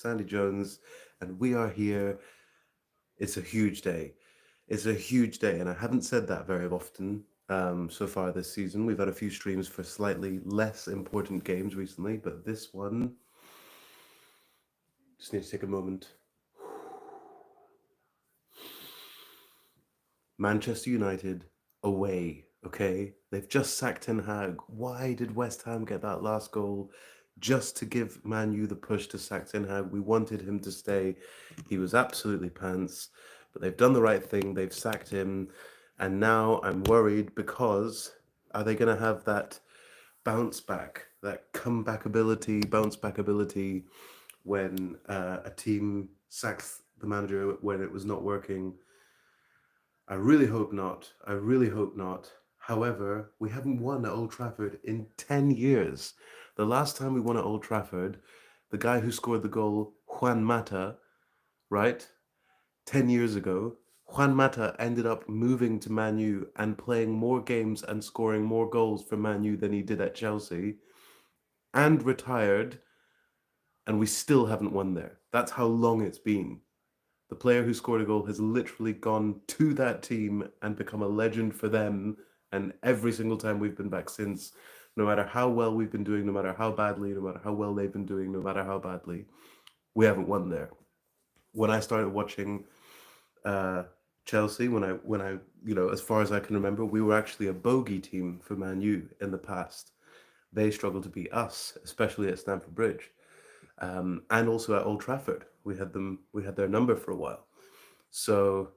Sandy Jones, and we are here. It's a huge day. It's a huge day, and I haven't said that very often so far this season. We've had a few streams for slightly less important games recently, but this one, just need to take a moment. Manchester United away, okay? They've just sacked Ten Hag. Why did West Ham get that last goal? Just to give Man U the push to sack Ten Hag. We wanted him to stay. He was absolutely pants, but they've done the right thing. They've sacked him. And now I'm worried because are they going to have that bounce back, that comeback ability, bounce back ability when a team sacks the manager when it was not working? I really hope not. I really hope not. However, we haven't won at Old Trafford in 10 years. The last time we won at Old Trafford, the guy who scored the goal, Juan Mata, right? 10 years ago, Juan Mata ended up moving to Man U and playing more games and scoring more goals for Man U than he did at Chelsea and retired, and we still haven't won there. That's how long it's been. The player who scored a goal has literally gone to that team and become a legend for them. And every single time we've been back since, no matter how well we've been doing, no matter how badly, no matter how well they've been doing, no matter how badly, we haven't won there. When I started watching uh, Chelsea, as far as I can remember, we were actually a bogey team for Man U in the past. They struggled to beat us, especially at Stamford Bridge, and also at Old Trafford. We had them. We had their number for a while. So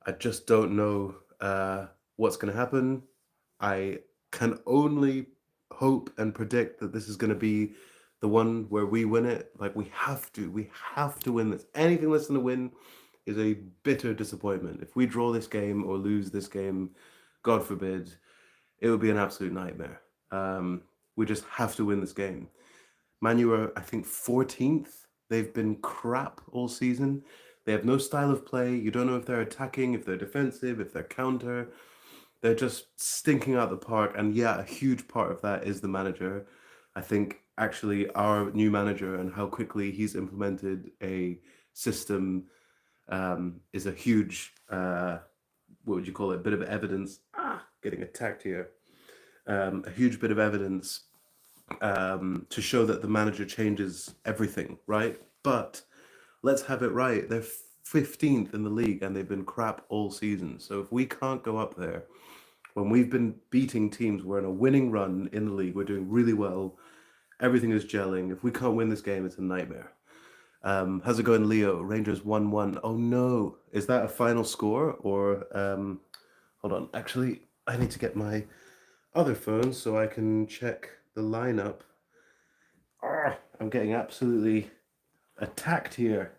I just don't know what's going to happen. I can only hope and predict that this is going to be the one where we win it. Like we have to win this. Anything less than a win is a bitter disappointment. If we draw this game or lose this game, God forbid, it would be an absolute nightmare. We just have to win this game. Man U are, I think, 14th. They've been crap all season. They have no style of play. You don't know if they're attacking, if they're defensive, if they're counter. They're just stinking out the park. And yeah, a huge part of that is the manager. I think actually our new manager and how quickly he's implemented a system is a huge, what would you call it, bit of evidence. Getting attacked here. A huge bit of evidence to show that the manager changes everything, right? But let's have it right. They're 15th in the league and they've been crap all season. So if we can't go up there, when we've been beating teams, we're in a winning run in the league, we're doing really well, everything is gelling. If we can't win this game, it's a nightmare. How's it going, Leo? Rangers 1-1. Oh no. Is that a final score? Or, hold on. Actually, I need to get my other phone so I can check the lineup. I'm getting absolutely attacked here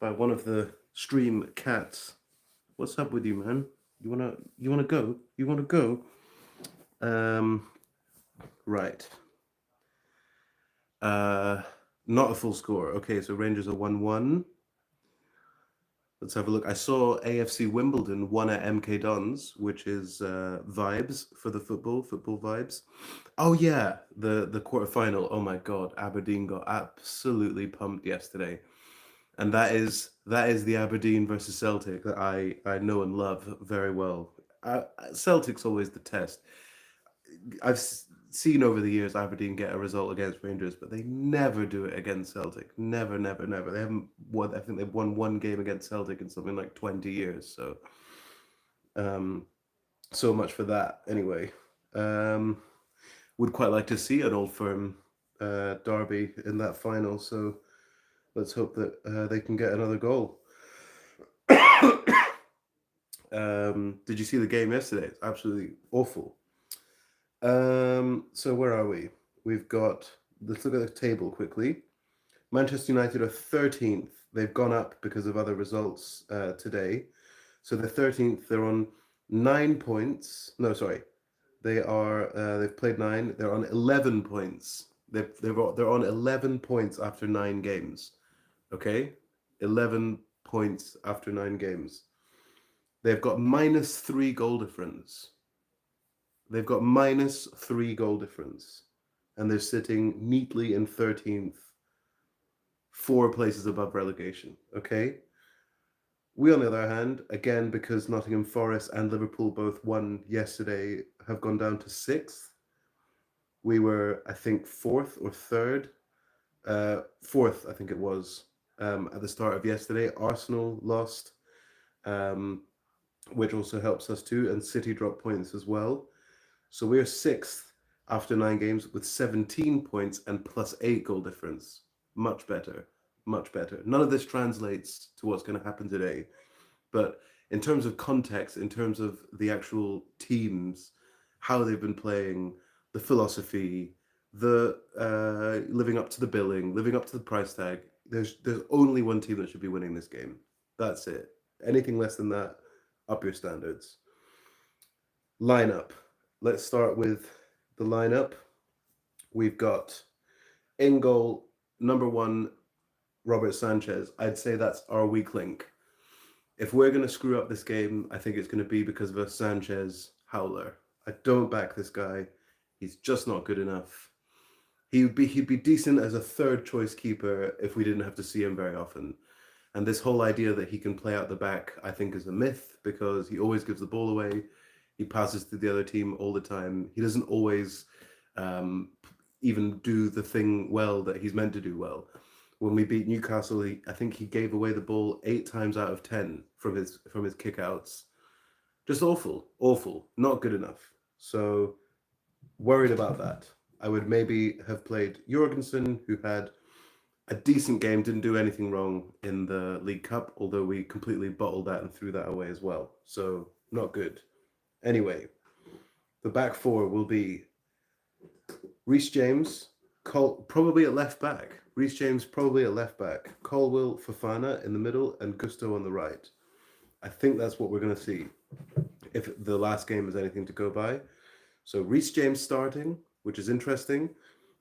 by one of the stream cats. What's up with you, man? You wanna go? You wanna go? Um, right. Uh, Not a full score. Okay, so Rangers are 1-1. Let's have a look. I saw AFC Wimbledon won at MK Dons, which is vibes for the football vibes. Oh yeah, the quarterfinal. Oh my god, Aberdeen got absolutely pumped yesterday, and that is the Aberdeen versus Celtic that I know and love very well. Celtic's always the test. I've seen over the years Aberdeen get a result against Rangers, but they never do it against Celtic. Never, never, never. They haven't won. I think they've won one game against Celtic in something like 20 years. So, um, so much for that. Anyway, um, would quite like to see an Old Firm derby in that final. So let's hope that they can get another goal. Did you see the game yesterday? It's absolutely awful. So where are we? We've got, let's look at the table quickly. Manchester United are 13th. They've gone up because of other results today. So they're 13th. They're on 9 points. No, sorry. They've played nine. They're on 11 points. They're on 11 points after 9 games. Okay? 11 points after 9 games. They've got -3 goal difference. They've got -3 goal difference, and they're sitting neatly in 13th 4 places above relegation. Okay. We, on the other hand, again, because Nottingham Forest and Liverpool both won yesterday, have gone down to 6th. We were, I think, 4th or 3rd. 4th, I think it was, at the start of yesterday. Arsenal lost, um, which also helps us too, and City dropped points as well. So we're 6th after 9 games with 17 points and +8 goal difference. Much better, much better. None of this translates to what's going to happen today. But in terms of context, in terms of the actual teams, how they've been playing, the philosophy, the living up to the billing, living up to the price tag, there's only one team that should be winning this game. That's it. Anything less than that, up your standards. Lineup. Let's start with the lineup. We've got in goal, number 1, Robert Sanchez. I'd say that's our weak link. If we're going to screw up this game, I think it's going to be because of a Sanchez howler. I don't back this guy. He's just not good enough. He'd be decent as a third choice keeper if we didn't have to see him very often. And this whole idea that he can play out the back, I think, is a myth because he always gives the ball away. He passes to the other team all the time. He doesn't always even do the thing well that he's meant to do well. When we beat Newcastle, I think he gave away the ball 8 times out of 10 from his kickouts. Just awful, not good enough. So worried about that. I would maybe have played Jorgensen, who had a decent game, didn't do anything wrong in the League Cup, although we completely bottled that and threw that away as well. So not good. Anyway, the back 4 will be Reece James, probably at left back. Reece James probably at left back. Colwill, Fofana in the middle, and Gusto on the right. I think that's what we're going to see if the last game is anything to go by. So Reece James starting, which is interesting,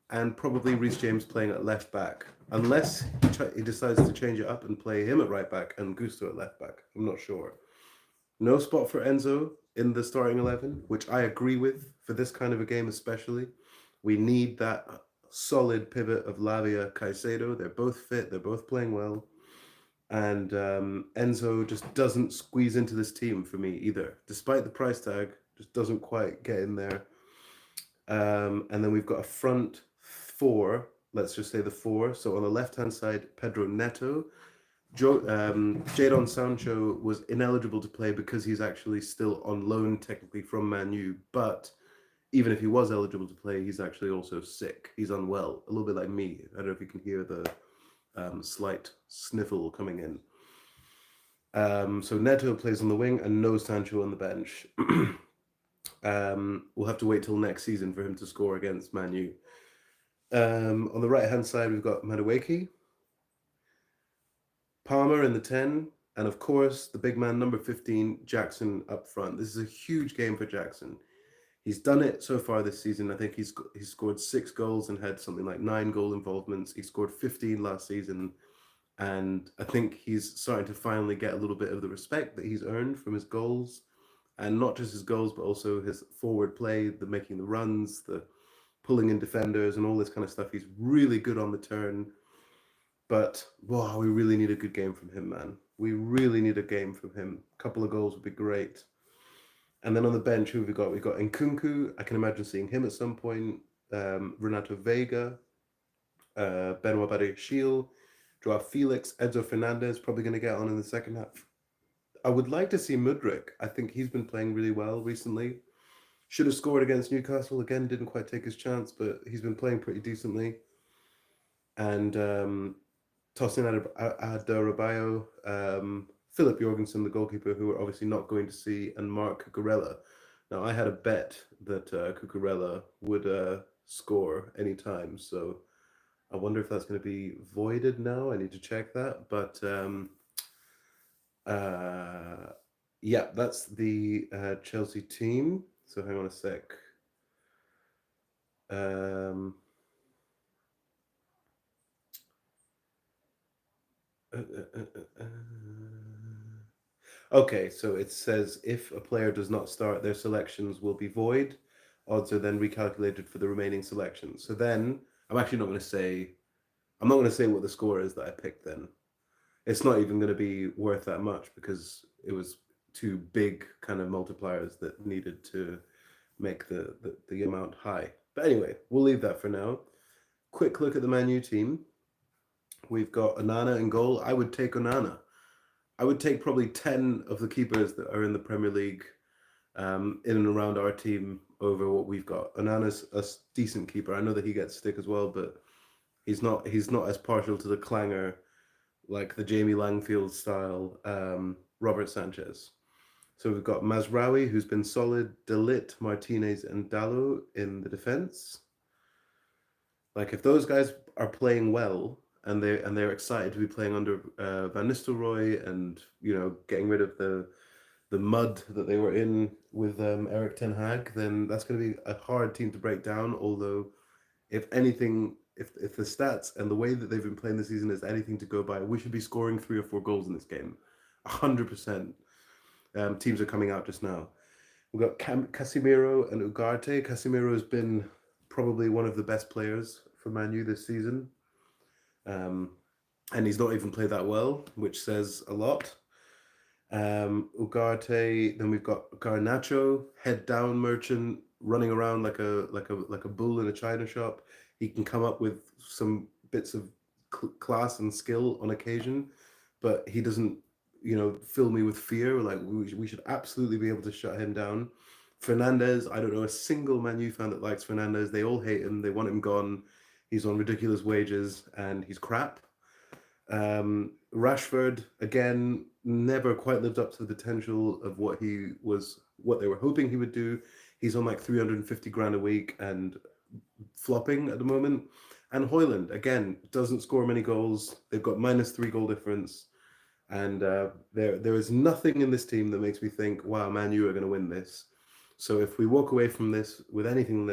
and probably Reece James playing at left back, unless he decides to change it up and play him at right back and Gusto at left back. I'm not sure. No spot for Enzo in the starting 11, which I agree with for this kind of a game especially. We need that solid pivot of Lavia, Caicedo. They're both fit. They're both playing well. And Enzo just doesn't squeeze into this team for me either. Despite the price tag, just doesn't quite get in there. And then we've got a front 4. Let's just say the 4. So on the left-hand side, Pedro Neto. Jadon Sancho was ineligible to play because he's actually still on loan technically from Man U, but even if he was eligible to play, he's actually also sick. He's unwell, a little bit like me. I don't know if you can hear the slight sniffle coming in. So Neto plays on the wing and no Sancho on the bench. We'll have to wait till next season for him to score against Man U. On the right-hand side, we've got Madueke, Palmer in the 10, and of course, the big man, number 15, Jackson up front. This is a huge game for Jackson. He's done it so far this season. I think he's scored 6 goals and had something like 9 goal involvements. He scored 15 last season. And I think he's starting to finally get a little bit of the respect that he's earned from his goals. And not just his goals, but also his forward play, the making the runs, the pulling in defenders and all this kind of stuff. He's really good on the turn. But, wow, we really need a good game from him, man. We really need a game from him. A couple of goals would be great. And then on the bench, who have we got? We've got Nkunku. I can imagine seeing him at some point. Renato Vega, Benoit Badiashile, Joao Felix, Enzo Fernandes, probably going to get on in the second half. I would like to see Mudryk. I think he's been playing really well recently. Should have scored against Newcastle. Again, didn't quite take his chance, but he's been playing pretty decently. And Tosin Adarabioyo, Philip Jorgensen, the goalkeeper, who we're obviously not going to see, and Marc Cucurella. Now, I had a bet that Cucurella would score anytime, so I wonder if that's going to be voided now. I need to check that. But yeah, that's the Chelsea team. So hang on a sec. Okay, so it says if a player does not start, their selections will be void. Odds are then recalculated for the remaining selections. So then I'm actually not going to say I'm not going to say what the score is that I picked then. It's not even going to be worth that much because it was two big kind of multipliers that needed to make the amount high. But anyway, we'll leave that for now. Quick look at the Man U team. We've got Onana in goal. I would take Onana. I would take probably 10 of the keepers that are in the Premier League in and around our team over what we've got. Onana's a decent keeper. I know that he gets stick as well, but he's not as partial to the clanger like the Jamie Langfield style Robert Sanchez. So we've got Mazraoui, who's been solid, Delit, Martinez, and Dallo in the defense. Like if those guys are playing well and they're excited to be playing under Van Nistelrooy and getting rid of the mud that they were in with Eric Ten Hag, then that's going to be a hard team to break down. Although, if anything, if the stats and the way that they've been playing this season is anything to go by, we should be scoring 3 or 4 goals in this game, 100%. Teams are coming out just now. We've got Casemiro and Ugarte. Casemiro has been probably one of the best players for Man U this season. And he's not even played that well, which says a lot. Ugarte, then we've got Garnacho, head down merchant, running around like a bull in a china shop. He can come up with some bits of class and skill on occasion, but he doesn't fill me with fear. Like we should absolutely be able to shut him down. Fernandes, I don't know a single Man U fan that likes Fernandes. They all hate him. They want him gone. He's on ridiculous wages and he's crap. Rashford, again, never quite lived up to the potential of what they were hoping he would do. He's on like 350 grand a week and flopping at the moment. And Højlund, again, doesn't score many goals. They've got -3 goal difference. And there is nothing in this team that makes me think, wow, Man U are going to win this. So if we walk away from this with anything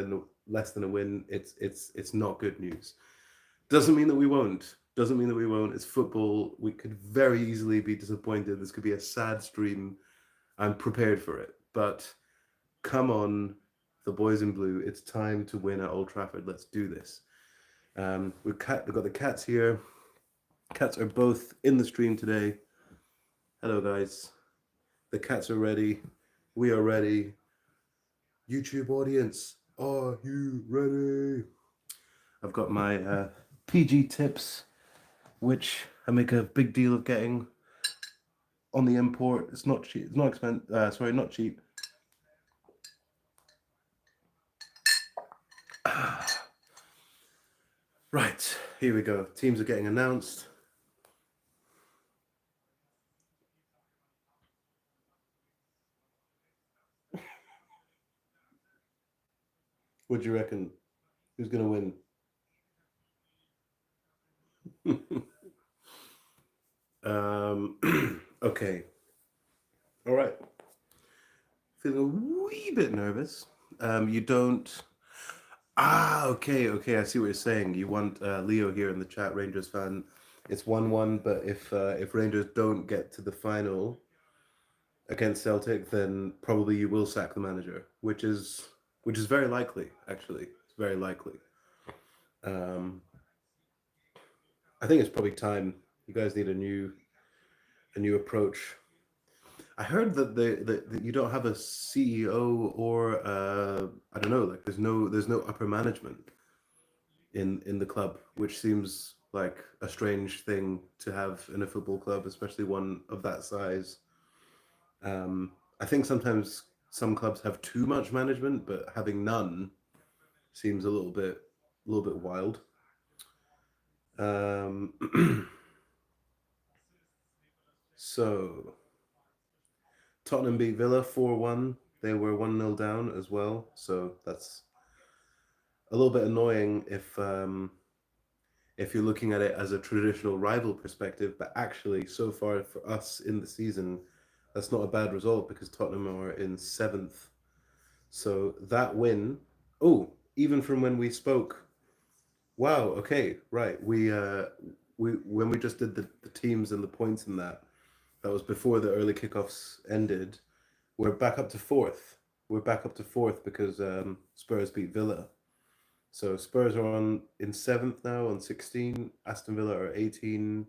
less than a win, it's not good news. Doesn't mean that we won't. Doesn't mean that we won't. It's football. We could very easily be disappointed. This could be a sad stream. I'm prepared for it. But come on, the boys in blue. It's time to win at Old Trafford. Let's do this. We've got the cats here. Cats are both in the stream today. Hello, guys. The cats are ready. We are ready. YouTube audience, are you ready? I've got my PG tips, which I make a big deal of getting on the import. It's not cheap. It's not expensive. Sorry, not cheap. Right, here we go. Teams are getting announced. What do you reckon? Who's going to win? Okay. All right. Feeling a wee bit nervous. You don't. Okay. I see what you're saying. You want Leo here in the chat, Rangers fan. It's 1-1, but if Rangers don't get to the final against Celtic, then probably you will sack the manager, which is very likely. Actually, it's very likely. I think it's probably time. You guys need a new approach. I heard that you don't have a CEO or I don't know, like there's no upper management in the club, which seems like a strange thing to have in a football club, especially one of that size. I think sometimes some clubs have too much management, but having none seems a little bit wild. So Tottenham beat Villa 4-1. They were 1-0 down as well, so that's a little bit annoying if you're looking at it as a traditional rival perspective. But actually, so far for us in the season, that's not a bad result because Tottenham are in 7th. So that win, even from when we spoke, wow, okay, right. We when we just did the teams and the points in that was before the early kickoffs ended. We're back up to 4th. We're back up to 4th because Spurs beat Villa. So Spurs are in 7th now on 16. Aston Villa are 18.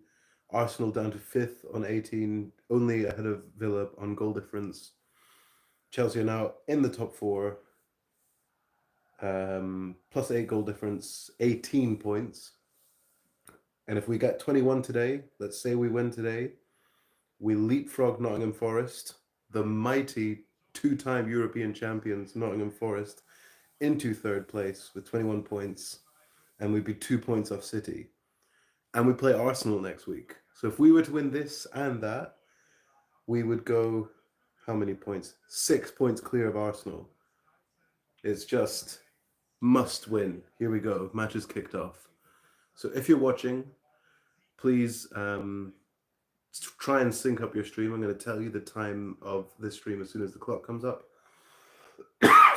Arsenal down to 5th on 18, only ahead of Villa on goal difference. Chelsea are now in the top 4, plus 8 goal difference, 18 points. And if we get 21 today, let's say we win today, we leapfrog Nottingham Forest, the mighty two-time European champions Nottingham Forest, into 3rd place with 21 points, and we'd be 2 points off City. And we play Arsenal next week. So if we were to win this and that, we would go, how many points? 6 points clear of Arsenal. It's just must win. Here we go. Match is kicked off. So if you're watching, please try and sync up your stream. I'm going to tell you the time of this stream as soon as the clock comes up.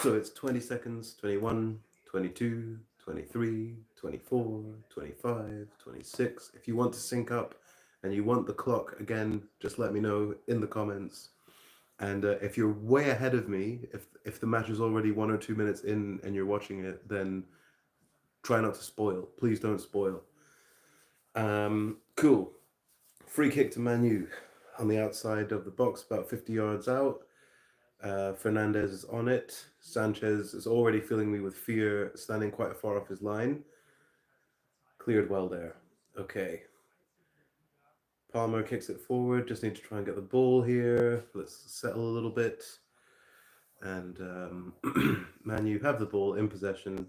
So it's 20 seconds, 21, 22, 23, 24, 25, 26. If you want to sync up and you want the clock again, just let me know in the comments. And if you're way ahead of me, if the match is already 1 or 2 minutes in and you're watching it, then try not to spoil. Please don't spoil. Cool. Free kick to Man U on the outside of the box, about 50 yards out. Fernandes is on it. Sanchez is already filling me with fear, standing quite far off his line. Cleared well there. Okay. Palmer kicks it forward. Just need to try and get the ball here. Let's settle a little bit. And Man U have the ball in possession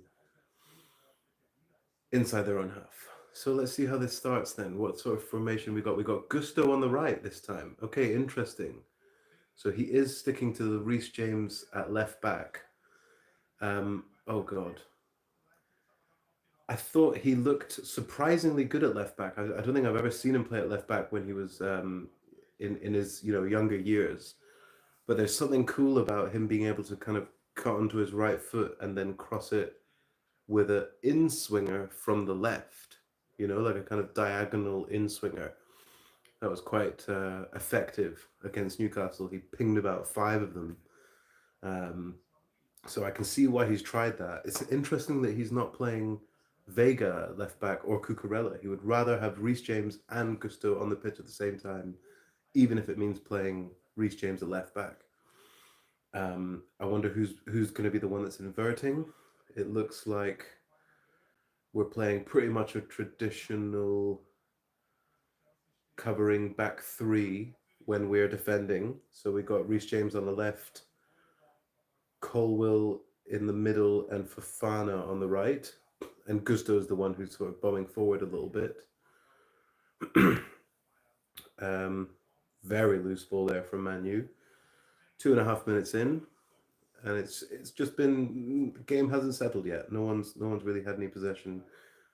inside their own half. So let's see how this starts then. What sort of formation we got? We got Gusto on the right this time. Okay, interesting. So he is sticking to the Reece James at left back. Oh God. I thought he looked surprisingly good at left back. I don't think I've ever seen him play at left back when he was in his younger years. But there's something cool about him being able to kind of cut onto his right foot and then cross it with an in-swinger from the left, like a kind of diagonal in-swinger. That was quite effective against Newcastle. He pinged about 5 of them. So I can see why he's tried that. It's interesting that he's not playing Vega at left back or Cucurella. He would rather have Reece James and Gusto on the pitch at the same time, even if it means playing Reece James at left back. I wonder who's going to be the one that's inverting. It looks like we're playing pretty much a traditional covering back 3 when we're defending. So we got Reece James on the left, Colwill in the middle, and Fofana on the right. And Gusto is the one who's sort of bombing forward a little bit. Very loose ball there from Man U. 2.5 minutes in, and it's just been, the game hasn't settled yet. No one's really had any possession.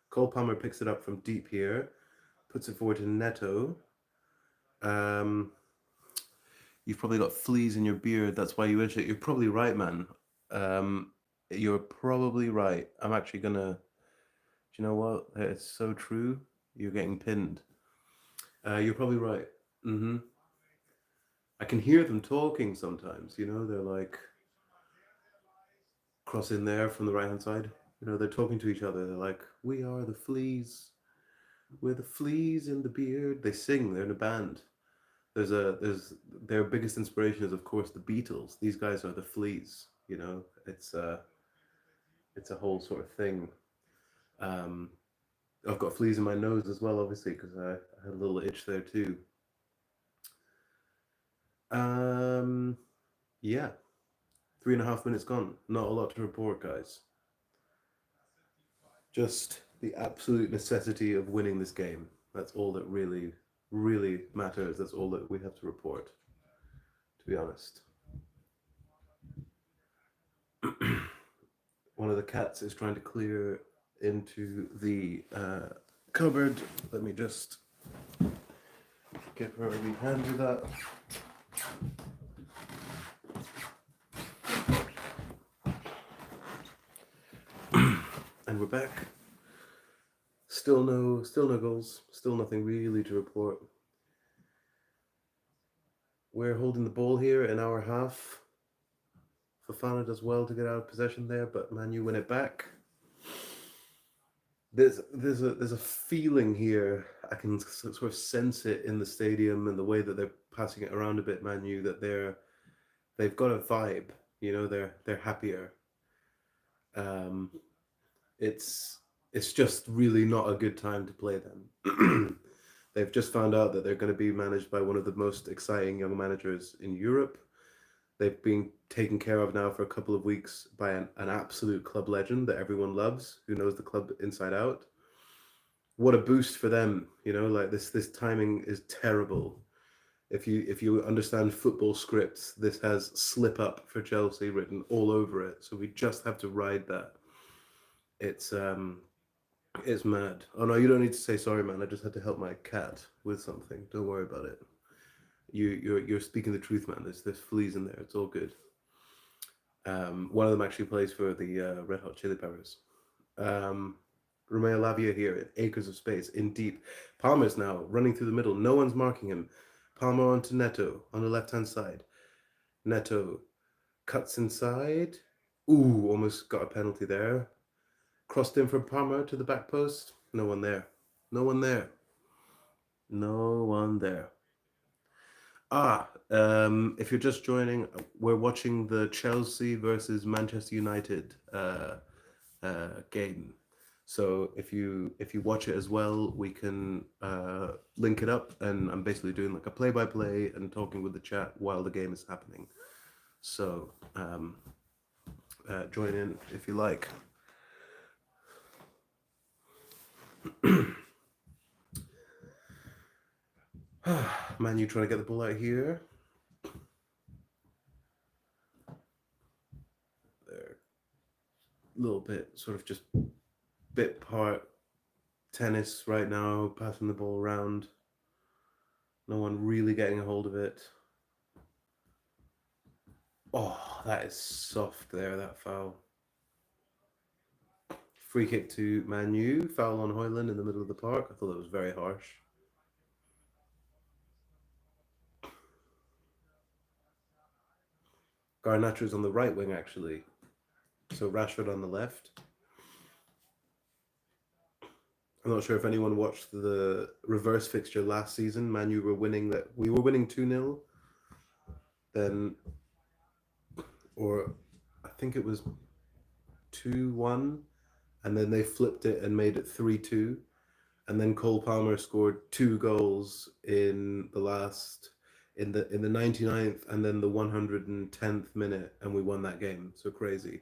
Cole Palmer picks it up from deep here, puts it forward to Neto. You've probably got fleas in your beard. That's why you itch it. You're probably right, man. You're probably right. I'm actually gonna. Do you know what? It's so true. You're getting pinned. You're probably right. I can hear them talking sometimes. They're like cross in there from the right hand side. They're talking to each other. They're like, "We are the fleas. We're the fleas in the beard." They sing. They're in a band. Their biggest inspiration is, of course, the Beatles. These guys are the fleas. It's a whole sort of thing. I've got fleas in my nose as well, obviously, because I had a little itch there too. Yeah, 3.5 minutes gone. Not a lot to report, guys. Just the absolute necessity of winning this game. That's all that really, really matters. That's all that we have to report, to be honest. One of the cats is trying to clear into the cupboard. Let me just give her a wee hand with that. And we're back. Still no goals. Still nothing really to report. We're holding the ball here in our half. Fofana does well to get out of possession there, but Man U win it back. there's a feeling here. I can sort of sense it in the stadium and the way that they're passing it around a bit. Man U, that they've got a vibe. You know, they're happier. Um, it's just really not a good time to play them. They've just found out that they're going to be managed by one of the most exciting young managers in Europe. They've been taken care of now for a couple of weeks by an absolute club legend that everyone loves, who knows the club inside out. What a boost for them, you know, like this timing is terrible. If you understand football scripts, this has slip up for Chelsea written all over it. So we just have to ride that. It's it's mad. Oh no, you don't need to say sorry, man. I just had to help my cat with something. Don't worry about it. You're speaking the truth, man. There's fleas in there. It's all good. One of them actually plays for the Red Hot Chili Peppers. Um, Romeo Lavia here, acres of space in deep. Palmer's now running through the middle. No one's marking him. Palmer onto Neto on the left hand side. Neto cuts inside. Ooh, almost got a penalty there. Crossed in from Palmer to the back post. No one there. No one there. No one there. If you're just joining, we're watching the Chelsea versus Manchester United game. So if you watch it as well, we can link it up, and I'm basically doing like a play-by-play and talking with the chat while the game is happening. So join in if you like. Man, you trying to get the ball out here? There, a little bit, sort of just bit part tennis right now, passing the ball around. No one really getting a hold of it. Oh, that is soft there, that foul. Free kick to Man U, foul on Højlund in the middle of the park. I thought that was very harsh. Garnacho's on the right wing, actually. So Rashford on the left. I'm not sure if anyone watched the reverse fixture last season. Man U were winning that. We were winning 2-0. Then, or I think it was 2-1. And then they flipped it and made it 3-2. And then Cole Palmer scored 2 goals in the 99th and then the 110th minute, and we won that game. So crazy.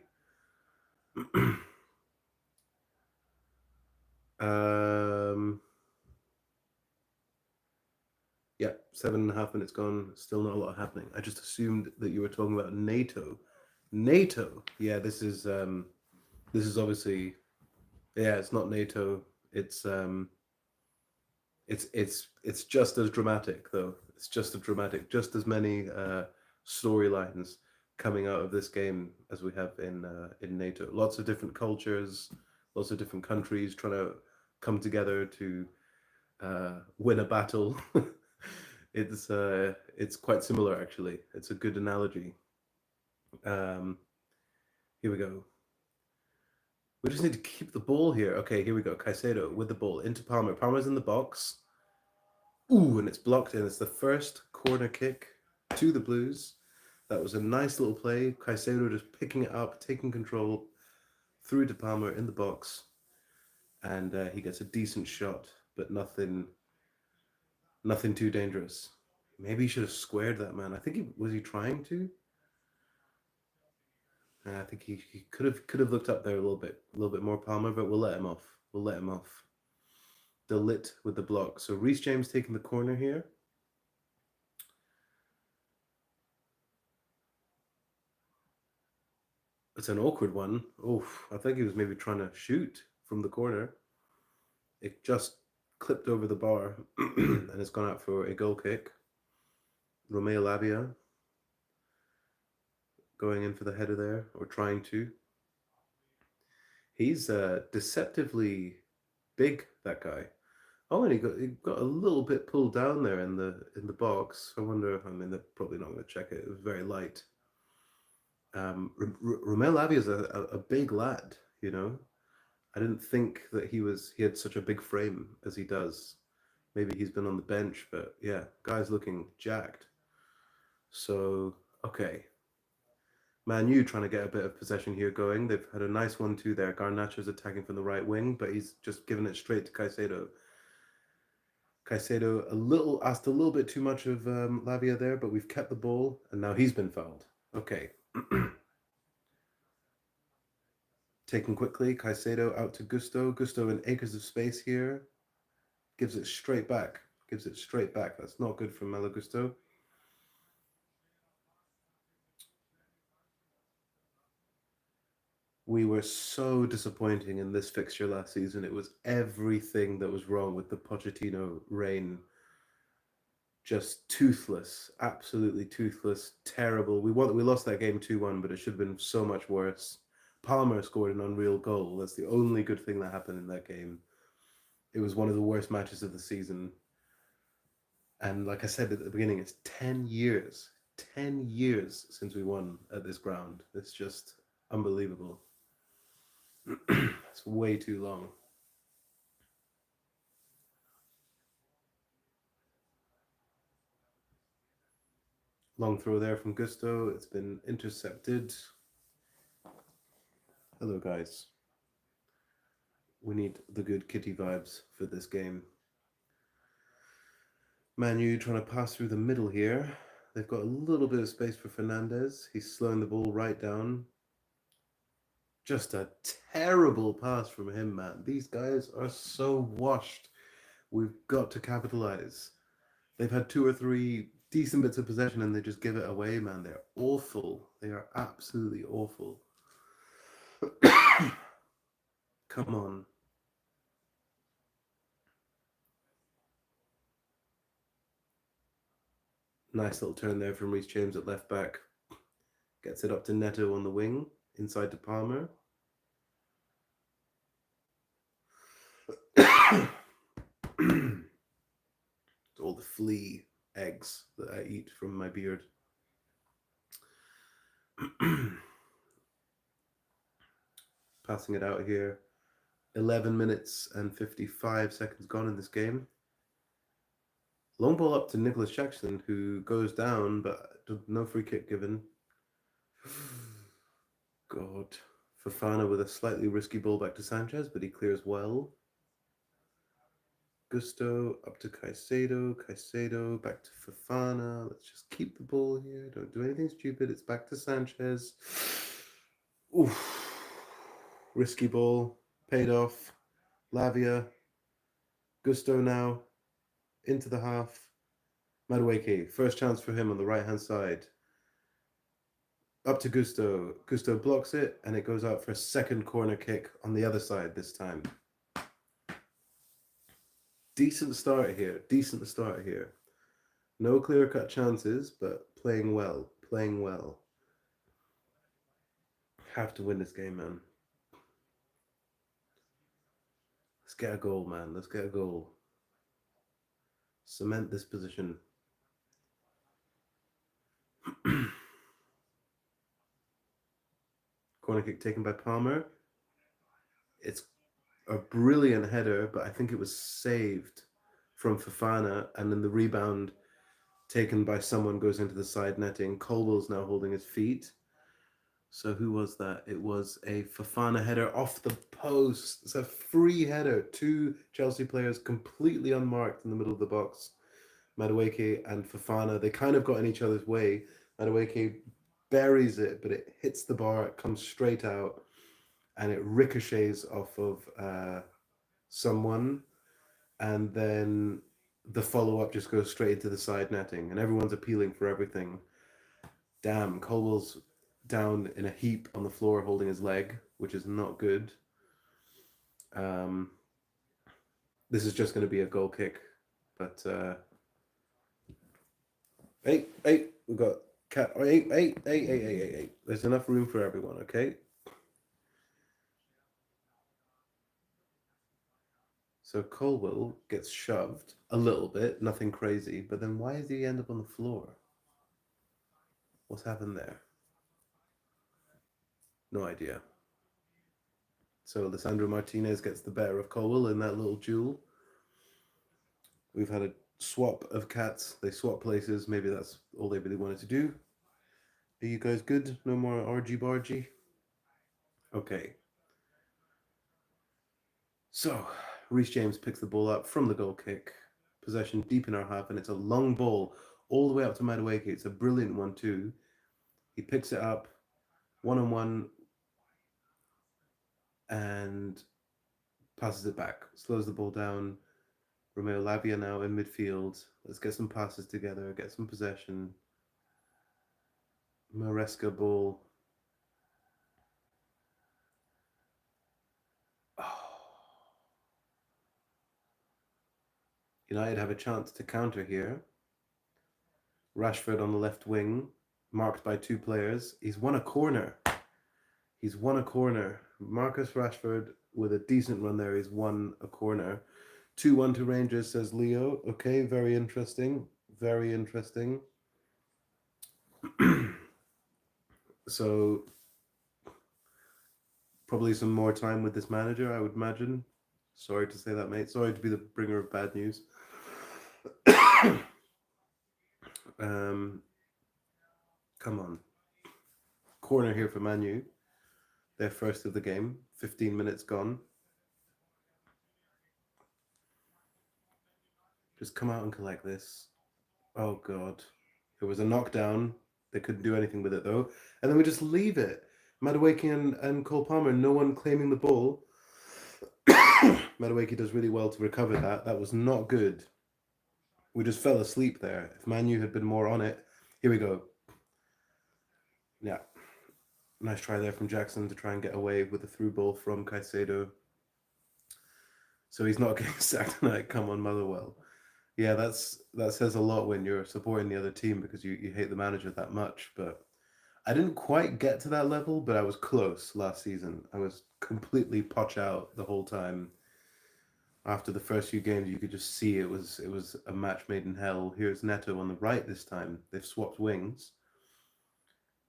Yeah, 7.5 minutes gone. Still not a lot happening. I just assumed that you were talking about NATO. NATO. Yeah, this is obviously, yeah, it's not NATO. It's just as dramatic though. It's just as dramatic. Just as many storylines coming out of this game as we have in NATO. Lots of different cultures, lots of different countries trying to come together to win a battle. It's quite similar actually. It's a good analogy. Here we go. We just need to keep the ball here. Okay, here we go. Caicedo with the ball into Palmer. Palmer's in the box. Ooh, and it's blocked in. It's the first corner kick to the Blues. That was a nice little play. Caicedo just picking it up, taking control, through to Palmer in the box, and he gets a decent shot, but nothing too dangerous. Maybe he should have squared that man. I think he trying to. I think he could have looked up there a little bit more, Palmer, but we'll let him off. We'll let him off. Delit with the block. So Reece James taking the corner here. It's an awkward one. Oof, I think he was maybe trying to shoot from the corner. It just clipped over the bar and it's gone out for a goal kick. Romeo Lavia going in for the header there, or trying to. He's deceptively big, that guy. Oh, and he got a little bit pulled down there in the box. I wonder. I mean, they're probably not going to check it. It was very light. Romeo Lavia is a big lad, you know. I didn't think that he had such a big frame as he does. Maybe he's been on the bench, but yeah, guy's looking jacked. So, okay. Man U trying to get a bit of possession here going. They've had a nice 1-2 there. Garnacho's attacking from the right wing, but he's just given it straight to Caicedo. Caicedo asked a little bit too much of Lavia there, but we've kept the ball, and now he's been fouled. Okay. Taken quickly, Caicedo out to Gusto. Gusto in acres of space here. Gives it straight back. Gives it straight back. That's not good from Malo Gusto. We were so disappointing in this fixture last season. It was everything that was wrong with the Pochettino reign. Just toothless, absolutely toothless, terrible. We lost that game 2-1, but it should have been so much worse. Palmer scored an unreal goal. That's the only good thing that happened in that game. It was one of the worst matches of the season. And like I said at the beginning, it's 10 years since we won at this ground. It's just unbelievable. It's way too long. Long throw there from Gusto. It's been intercepted. Hello, guys. We need the good kitty vibes for this game. Man U trying to pass through the middle here. They've got a little bit of space for Fernandes. He's slowing the ball right down. Just a terrible pass from him, man. These guys are so washed. We've got to capitalize. They've had 2 or 3 decent bits of possession and they just give it away, man. They're awful. They are absolutely awful. Come on. Nice little turn there from Reece James at left back. Gets it up to Neto on the wing. Inside to Palmer. All the flea eggs that I eat from my beard. Passing it out here. 11 minutes and 55 seconds gone in this game. Long ball up to Nicholas Jackson, who goes down, but no free kick given. God. Fofana with a slightly risky ball back to Sanchez, but he clears well. Gusto up to Caicedo. Caicedo back to Fofana. Let's just keep the ball here. Don't do anything stupid. It's back to Sanchez. Oof. Risky ball. Paid off. Lavia. Gusto now. Into the half. Madueke. First chance for him on the right-hand side. Up to Gusto. Gusto blocks it, and it goes out for a second corner kick on the other side this time. Decent start here. Decent start here. No clear-cut chances, but playing well. Playing well. Have to win this game, man. Let's get a goal, man. Let's get a goal. Cement this position. Corner kick taken by Palmer. It's a brilliant header, but I think it was saved from Fofana, and then the rebound taken by someone goes into the side netting. Colwell's now holding his feet. So who was that? It was a Fofana header off the post. It's a free header. 2 Chelsea players completely unmarked in the middle of the box. Madueke and Fofana, they kind of got in each other's way. Madueke buries it, but it hits the bar, it comes straight out, and it ricochets off of someone, and then the follow-up just goes straight into the side netting, and everyone's appealing for everything. Damn, Colwell's down in a heap on the floor holding his leg, which is not good. This is just going to be a goal kick, but hey, we've got cat. Hey. There's enough room for everyone, okay? So Colwell gets shoved a little bit, nothing crazy, but then why does he end up on the floor? What's happened there? No idea. So Lisandro Martinez gets the better of Colwell in that little duel. We've had a swap of cats. They swap places. Maybe that's all they really wanted to do. Are you guys good? No more argy bargy? Okay. So, Reece James picks the ball up from the goal kick. Possession deep in our half, and it's a long ball all the way up to Madueke. It's a brilliant one, too. He picks it up, one-on-one, and passes it back. Slows the ball down. Romeo Lavia now in midfield. Let's get some passes together, get some possession. Maresca ball. United have a chance to counter here. Rashford on the left wing, marked by two players. He's won a corner. Marcus Rashford with a decent run there. He's won a corner. 2-1 to Rangers, says Leo. Okay, very interesting. Very interesting. So, probably some more time with this manager, I would imagine. Sorry to say that, mate. Sorry to be the bringer of bad news. Come on. Corner here for Manu. Their first of the game. 15 minutes gone. Just come out and collect this. Oh, God. It was a knockdown. They couldn't do anything with it, though. And then we just leave it. Madueke and Cole Palmer, no one claiming the ball. Madueke does really well to recover that. That was not good. We just fell asleep there. If Manu had been more on it. Here we go. Yeah. Nice try there from Jackson to try and get away with the through ball from Caicedo. So he's not getting sacked tonight. Come on, Motherwell. Yeah, that says a lot when you're supporting the other team because you hate the manager that much. But I didn't quite get to that level, but I was close last season. I was completely potch out the whole time. After the first few games, you could just see it was a match made in hell. Here's Neto on the right this time. They've swapped wings.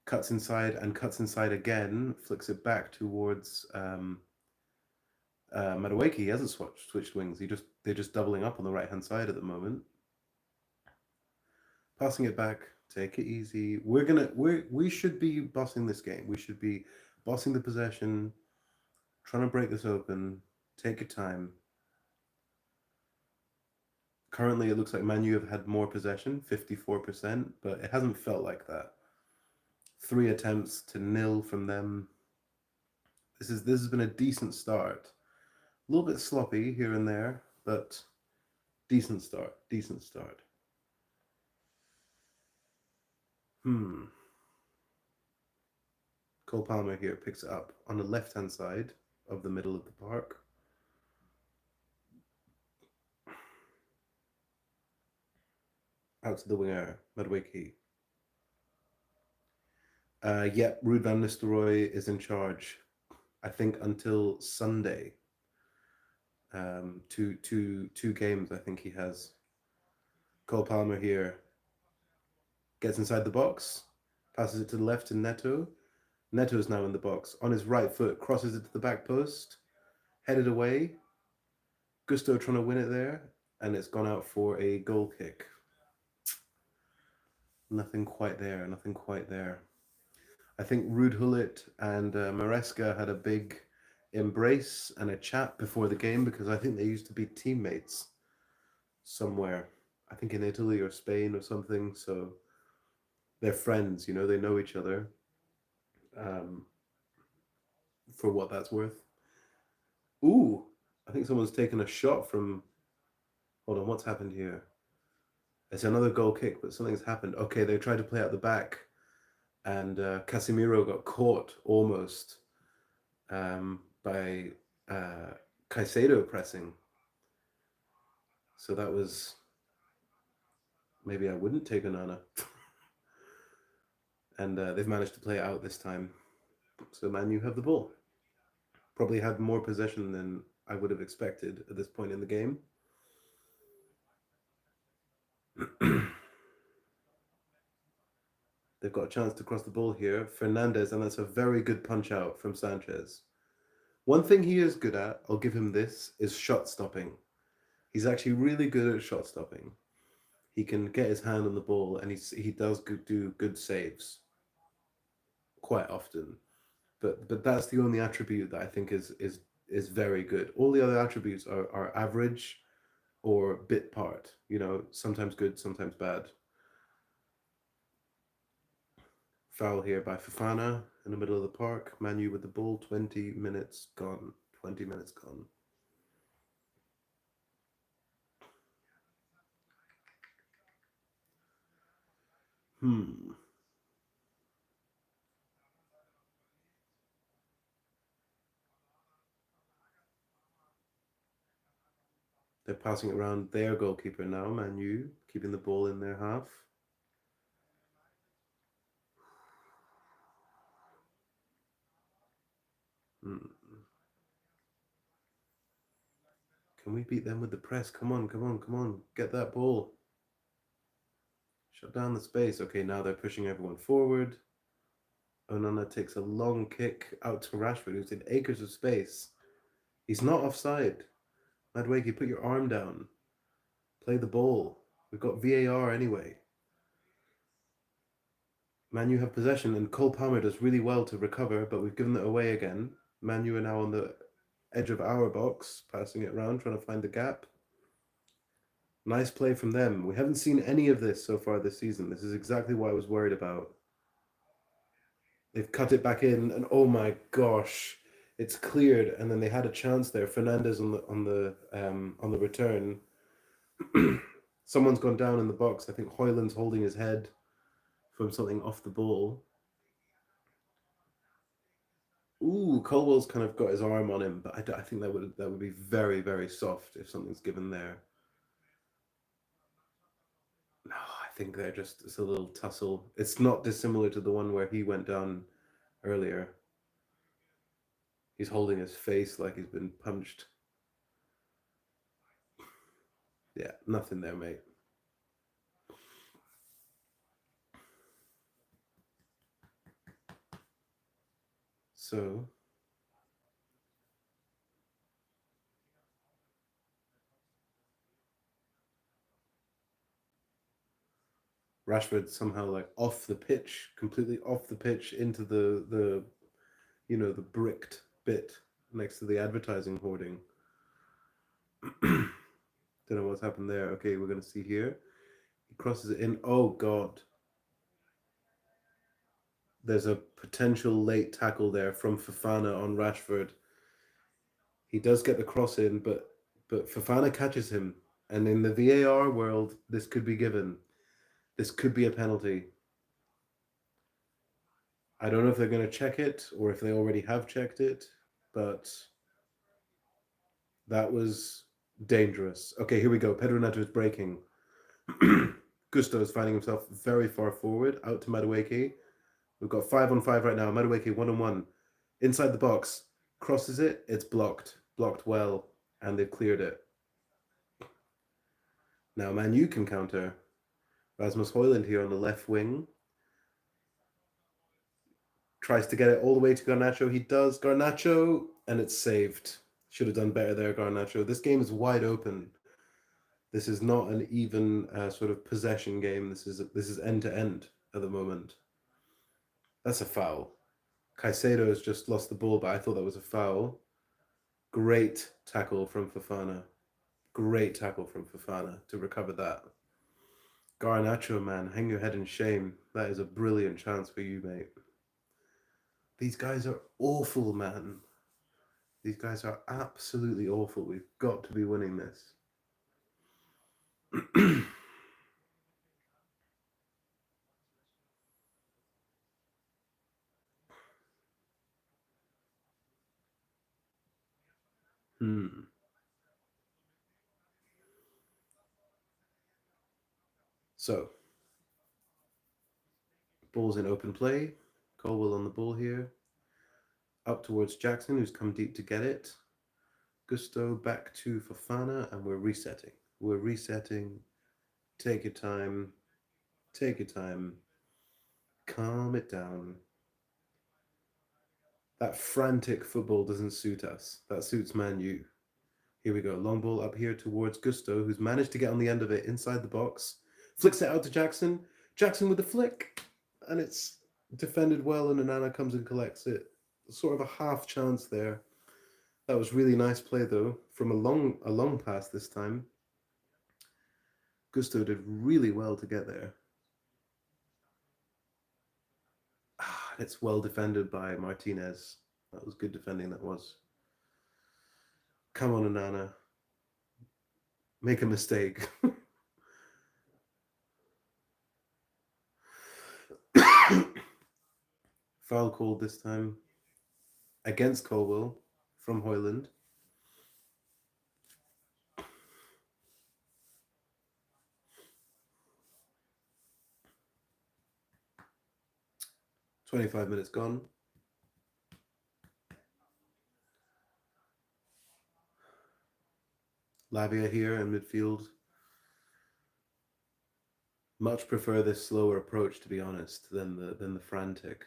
Cuts inside and cuts inside again. Flicks it back towards Madueke. He hasn't switched wings. They're just doubling up on the right hand side at the moment. Passing it back. Take it easy. We should be bossing this game. We should be bossing the possession. Trying to break this open. Take your time. Currently, it looks like Man U have had more possession, 54%, but it hasn't felt like that. 3 attempts to 0 from them. This has been a decent start. A little bit sloppy here and there, but decent start. Cole Palmer here picks it up on the left-hand side of the middle of the park. Out to the winger, Madueke. Ruud van Nistelrooy is in charge, I think, until Sunday. Two games, I think he has. Cole Palmer here gets inside the box, passes it to the left to Neto. Neto is now in the box. On his right foot, crosses it to the back post, headed away. Gusto trying to win it there, and it's gone out for a goal kick. Nothing quite there. I think Ruud Gullit and Maresca had a big embrace and a chat before the game because I think they used to be teammates somewhere. I think in Italy or Spain or something. So they're friends, they know each other. For what that's worth. Ooh, I think someone's taken a shot from. Hold on, what's happened here? It's another goal kick, but something's happened. Okay, they tried to play out the back, and Casemiro got caught almost by Caicedo pressing. So that was. Maybe I wouldn't take Onana. And they've managed to play it out this time. So Man U have the ball. Probably had more possession than I would have expected at this point in the game. They've got a chance to cross the ball here. Fernandes, and that's a very good punch out from Sanchez. One thing he is good at, I'll give him this, is shot stopping. He's actually really good at shot stopping. He can get his hand on the ball, and he does do good saves quite often. But that's the only attribute that I think is very good. All the other attributes are average or bit part. You know, sometimes good, sometimes bad. Foul here by Fofana in the middle of the park. Manu with the ball. 20 minutes gone. 20 minutes gone. Hmm. They're passing it around their goalkeeper now, Manu, keeping the ball in their half. Hmm. Can we beat them with the press? Come on, come on, come on. Get that ball. Shut down the space. Okay, now they're pushing everyone forward. Onana takes a long kick out to Rashford, who's in acres of space. He's not offside. Madueke, put your arm down. Play the ball. We've got VAR anyway. Manu have possession, and Cole Palmer does really well to recover, but we've given it away again. Manu are now on the edge of our box, passing it around, trying to find the gap. Nice play from them. We haven't seen any of this so far this season. This is exactly what I was worried about. They've cut it back in, and oh my gosh, it's cleared. And then they had a chance there. Fernandes on the return. Someone's gone down in the box. I think Hoyland's holding his head from something off the ball. Ooh, Colwell's kind of got his arm on him, but I think that would be very, very soft if something's given there. No, I think they're just it's a little tussle. It's not dissimilar to the one where he went down earlier. He's holding his face like he's been punched. Yeah, nothing there, mate. So Rashford somehow like off the pitch, completely off the pitch into the the bricked bit next to the advertising hoarding. Don't know what's happened there. Okay, we're gonna see here. He crosses it in. Oh God. There's a potential late tackle there from Fofana on Rashford. He does get the cross in, but Fofana catches him. And in the VAR world, this could be given. This could be a penalty. I don't know if they're going to check it or if they already have checked it, but that was dangerous. Okay, here we go. Pedro Neto is breaking. Gusto is finding himself very far forward, out to Madueke. We've got 5-on-5 right now. Madueke 1-on-1. Inside the box. Crosses it. It's blocked. Blocked well. And they've cleared it. Now Man U can counter. Rasmus Højlund here on the left wing. Tries to get it all the way to Garnacho. He does. Garnacho. And it's saved. Should have done better there, Garnacho. This game is wide open. This is not an even sort of possession game. This is end to end at the moment. That's a foul. Caicedo has just lost the ball, but I thought that was a foul. Great tackle from Fofana. Great tackle from Fofana to recover that. Garnacho, man, hang your head in shame. That is a brilliant chance for you, mate. These guys are awful, man. These guys are absolutely awful. We've got to be winning this. Hmm. So, ball's in open play. Colwell on the ball here. Up towards Jackson, who's come deep to get it. Gusto back to Fofana, and we're resetting. We're resetting. Take your time. Take your time. Calm it down. That frantic football doesn't suit us. That suits Man U. Here we go. Long ball up here towards Gusto, who's managed to get on the end of it inside the box. Flicks it out to Jackson. Jackson with the flick. And it's defended well, and Onana comes and collects it. Sort of a half chance there. That was really nice play, though, from a long pass this time. Gusto did really well to get there. It's well defended by Martinez. That was good defending, that was. Come on, Onana. Make a mistake. Foul called this time against Colwell from Hoyland. "25 minutes gone. Lavia here in midfield. Much prefer this slower approach, to be honest, than the frantic.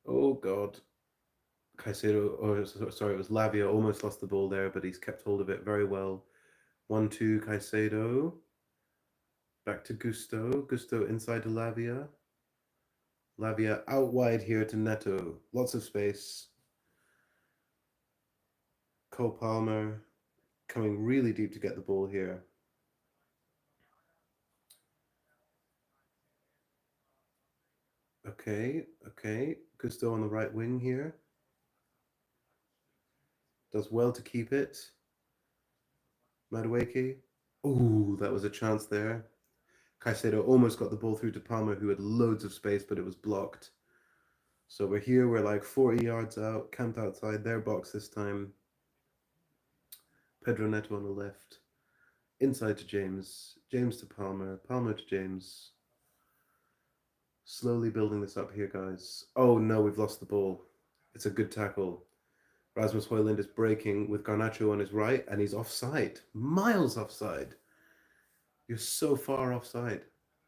Oh God. Caicedo, or sorry, it was Lavia, almost lost the ball there, but he's kept hold of it very well. 1-2 Caicedo. Back to Gusto. Gusto inside to Lavia. Lavia out wide here to Neto. Lots of space. Cole Palmer coming really deep to get the ball here. Okay. Gusto on the right wing here. Does well to keep it. Madueke. Ooh, that was a chance there. Caicedo almost got the ball through to Palmer, who had loads of space, but it was blocked. So we're here, we're like 40 yards out, camped outside their box this time. Pedro Neto on the left. Inside to James. James to Palmer. Palmer to James. Slowly building this up here, guys. Oh no, we've lost the ball. It's a good tackle. Rasmus Højlund is breaking with Garnacho on his right, and he's offside. Miles offside. You're so far offside.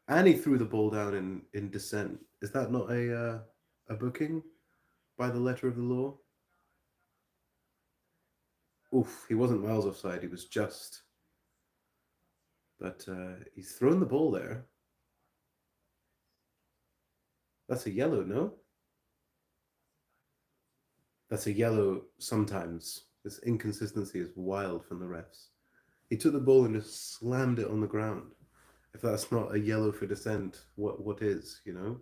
And he threw the ball down in descent. Is that not a booking by the letter of the law? Oof, he wasn't miles offside. He was just. But he's thrown the ball there. That's a yellow, no? That's a yellow sometimes. This inconsistency is wild from the refs. He took the ball and just slammed it on the ground. If that's not a yellow for dissent, what is, you know?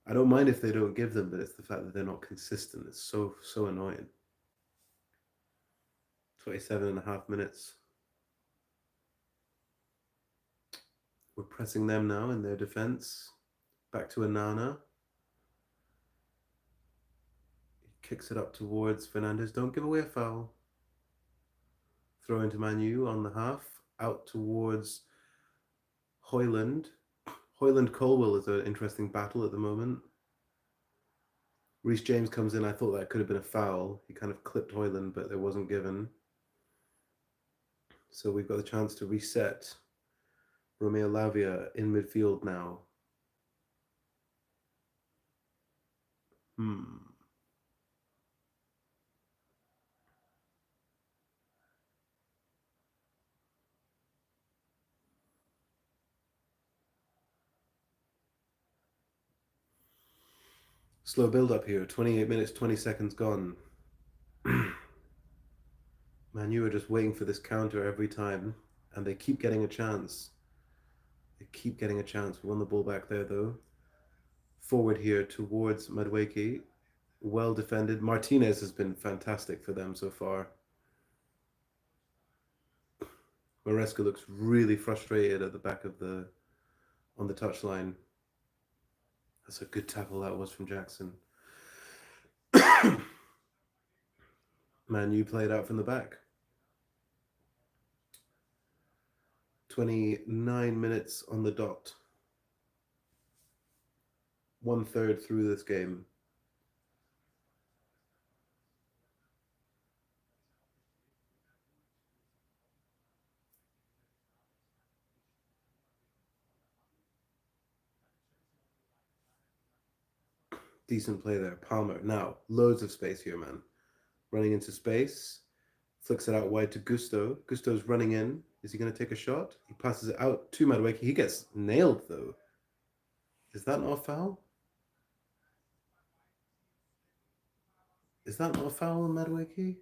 I don't mind if they don't give them, but it's the fact that they're not consistent. It's so annoying. 27 and a half minutes. We're pressing them now in their defense. Back to Onana. He kicks it up towards Fernandes. Don't give away a foul. Throw into Manu on the half. Out towards Højlund. Højlund Colwell is an interesting battle at the moment. Reece James comes in. I thought that could have been a foul. He kind of clipped Højlund, but it wasn't given. So we've got the chance to reset. Romeo Lavia in midfield now. Slow build up here. 28 minutes, 20 seconds gone. Man, you are just waiting for this counter every time, and they keep getting a chance. They keep getting a chance. We won the ball back there, though. Forward here towards Madueke. Well defended. Martinez has been fantastic for them so far. Marescas looks really frustrated at the back of on the touchline. That's a good tackle that was from Jackson. Man, you played out from the back. 29 minutes on the dot. 1/3 through this game. Decent play there. Palmer. Now, loads of space here, man. Running into space. Flicks it out wide to Gusto. Gusto's running in. Is he going to take a shot? He passes it out to Madueke. He gets nailed, though. Is that not a foul? Is that not a foul on Madueke?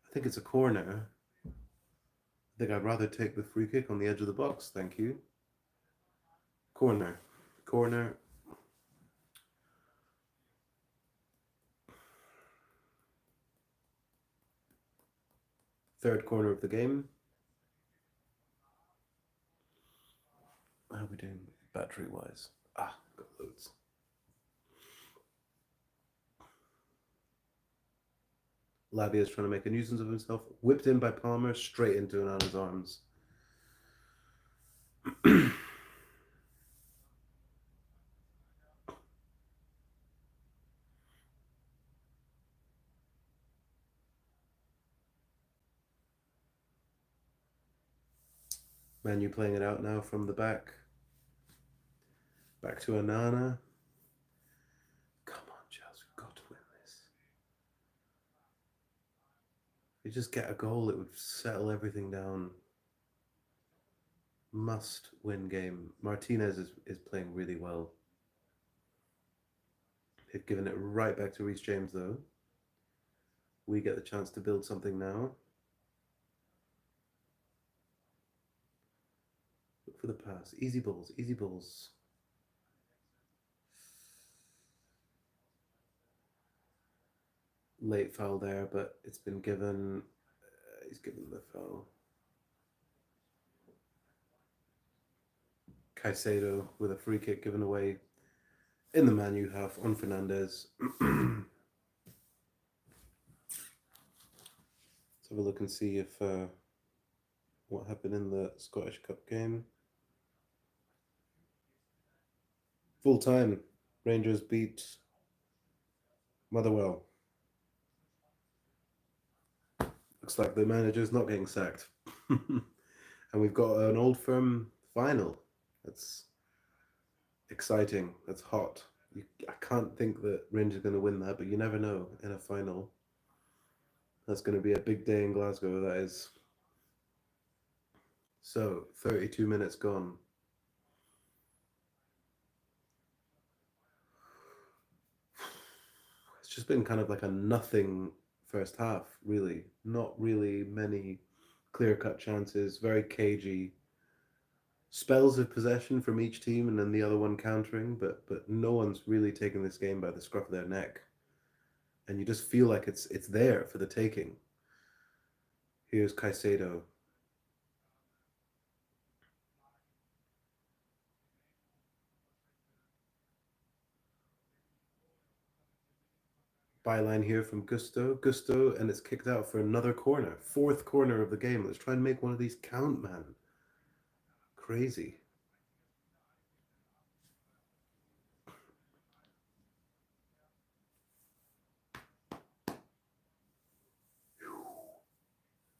I think it's a corner. I think I'd rather take the free kick on the edge of the box. Thank you. Corner. Corner. Third corner of the game. How are we doing battery-wise? Got loads. Lavia's trying to make a nuisance of himself. Whipped in by Palmer, straight into Onana's arms. Manu playing it out now from the back. Back to Onana. Come on, Chelsea, we've got to win this. If you just get a goal, it would settle everything down. Must win game. Martinez is playing really well. They've given it right back to Reece James, though. We get the chance to build something now. Look for the pass. Easy balls, easy balls. Late foul there, but it's been given. He's given the foul. Caicedo with a free kick given away in the Man U half on Fernandes. Let's have a look and see if what happened in the Scottish Cup game. Full time, Rangers beat Motherwell. Looks like the manager's not getting sacked. And we've got an Old Firm final. That's exciting. That's hot. I can't think that Rangers are going to win that, but you never know in a final. That's going to be a big day in Glasgow, that is. So, 32 minutes gone. It's just been kind of like a nothing first half, really. Not really many clear-cut chances, very cagey. Spells of possession from each team and then the other one countering, but no one's really taken this game by the scruff of their neck. And you just feel like it's there for the taking. Here's Caicedo. Byline here from Gusto, and it's kicked out for another corner. Fourth corner of the game. Let's try and make one of these count, man. Crazy.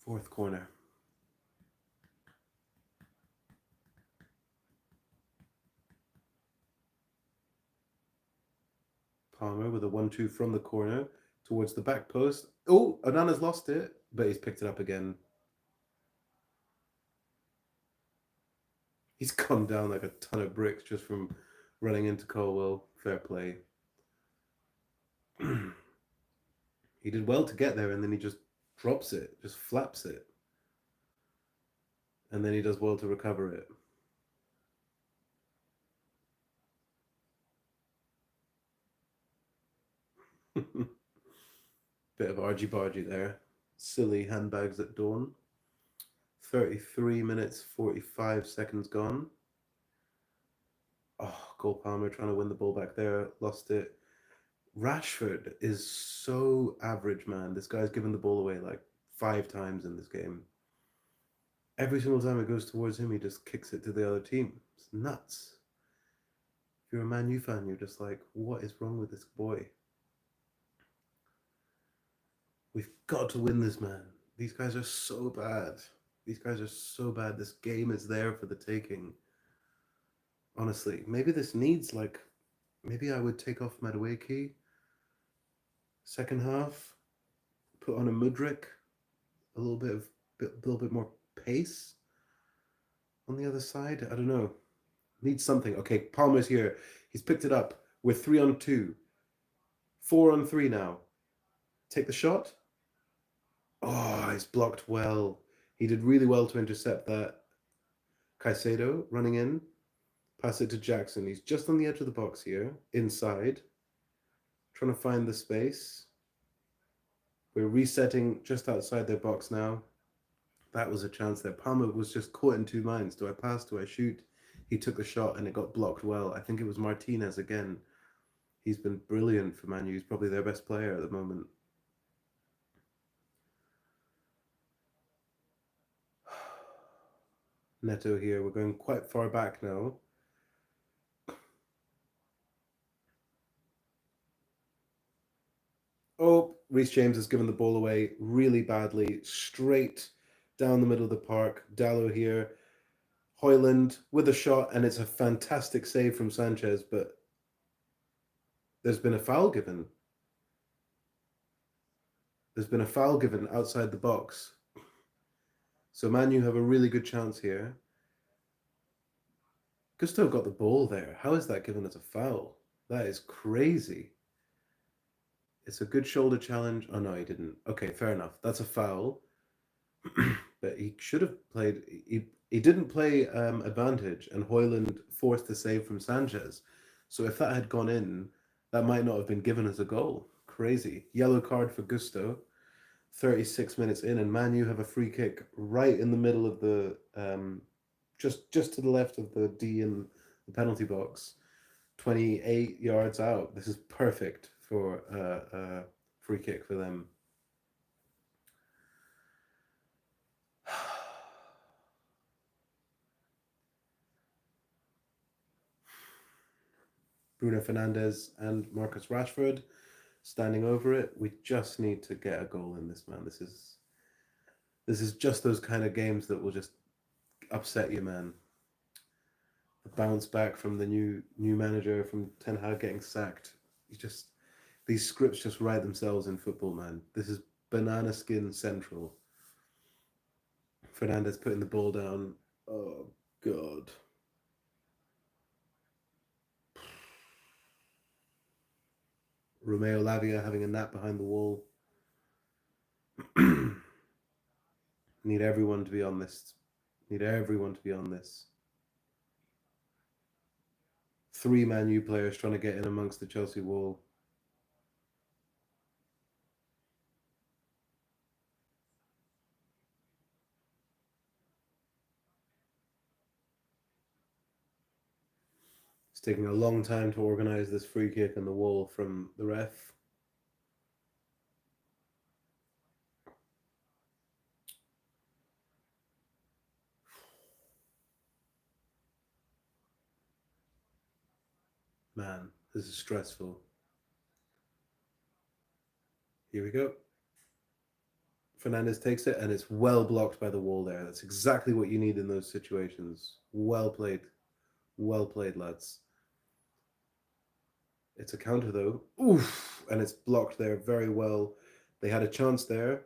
Fourth corner. Palmer with a 1-2 from the corner towards the back post. Oh, Onana's lost it, but he's picked it up again. He's come down like a ton of bricks just from running into Colwell. Fair play. He did well to get there, and then he just drops it, just flaps it. And then he does well to recover it. Bit of argy-bargy there. Silly handbags at dawn. 33 minutes, 45 seconds gone. Oh, Cole Palmer trying to win the ball back there. Lost it. Rashford is so average, man. This guy's given the ball away like 5 times in this game. Every single time it goes towards him, he just kicks it to the other team. It's nuts. If you're a Man U fan, you're just like, what is wrong with this boy? We've got to win this, man. These guys are so bad. These guys are so bad. This game is there for the taking. Honestly, maybe this needs like Maybe I would take off Madueke. Second half, put on a Mudryk, a little bit more pace on the other side. I don't know. Needs something. Okay, Palmer's here. He's picked it up. We're 3-on-2. 4-on-3 now. Take the shot. Oh, he's blocked well. He did really well to intercept that. Caicedo running in. Pass it to Jackson. He's just on the edge of the box here. Inside. Trying to find the space. We're resetting just outside their box now. That was a chance there. Palmer was just caught in two minds. Do I pass? Do I shoot? He took the shot and it got blocked well. I think it was Martinez again. He's been brilliant for Man U. He's probably their best player at the moment. Neto here. We're going quite far back now. Oh, Reece James has given the ball away really badly. Straight down the middle of the park. Dallo here. Højlund with a shot, and it's a fantastic save from Sanchez, but there's been a foul given. There's been a foul given outside the box. So Man U have a really good chance here. Gusto got the ball there. How is that given as a foul? That is crazy. It's a good shoulder challenge. Oh, no, he didn't. Okay, fair enough. That's a foul. But he should have played... He didn't play advantage, and Højlund forced the save from Sanchez. So if that had gone in, that might not have been given as a goal. Crazy. Yellow card for Gusto. 36 minutes in, and Man U have a free kick right in the middle of the... just to the left of the D in the penalty box. 28 yards out. This is perfect for a free kick for them. Bruno Fernandes and Marcus Rashford standing over it. We just need to get a goal in this, man. This is just those kind of games that will just upset you, man. The bounce back from the new manager, from Ten Hag getting sacked. These scripts just write themselves in football, man. This is banana skin central. Fernandes putting the ball down. Oh, God. Romeo Lavia having a nap behind the wall. Need everyone to be on this. Need everyone to be on this. 3 Man U players trying to get in amongst the Chelsea wall. It's taking a long time to organise this free kick and the wall from the ref. Man, this is stressful. Here we go. Fernandes takes it, and it's well blocked by the wall there. That's exactly what you need in those situations. Well played. Well played, lads. It's a counter, though. Oof! And it's blocked there very well. They had a chance there.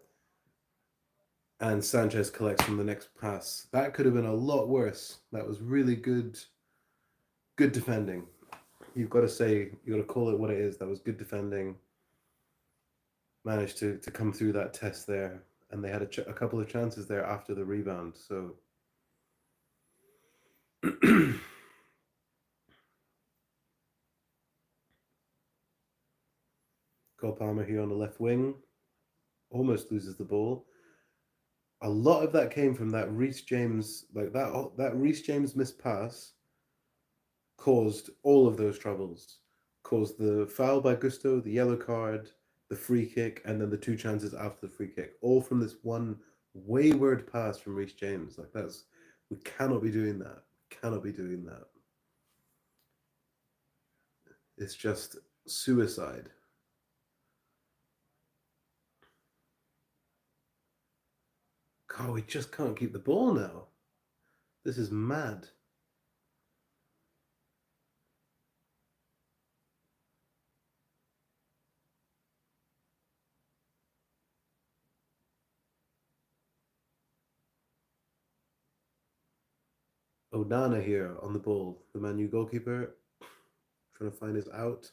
And Sanchez collects from the next pass. That could have been a lot worse. That was really good defending. You've got to say, you've got to call it what it is. That was good defending. Managed to come through that test there. And they had a couple of chances there after the rebound. So Cole Palmer here on the left wing. Almost loses the ball. A lot of that came from that Reece James, like that Reece James missed pass caused all of those troubles. Caused the foul by Gusto, the yellow card, the free kick, and then the 2 chances after the free kick. All from this one wayward pass from Reece James. Like we cannot be doing that. Cannot be doing that. It's just suicide. God, we just can't keep the ball now. This is mad. Onana here on the ball. The Man U goalkeeper trying to find his out.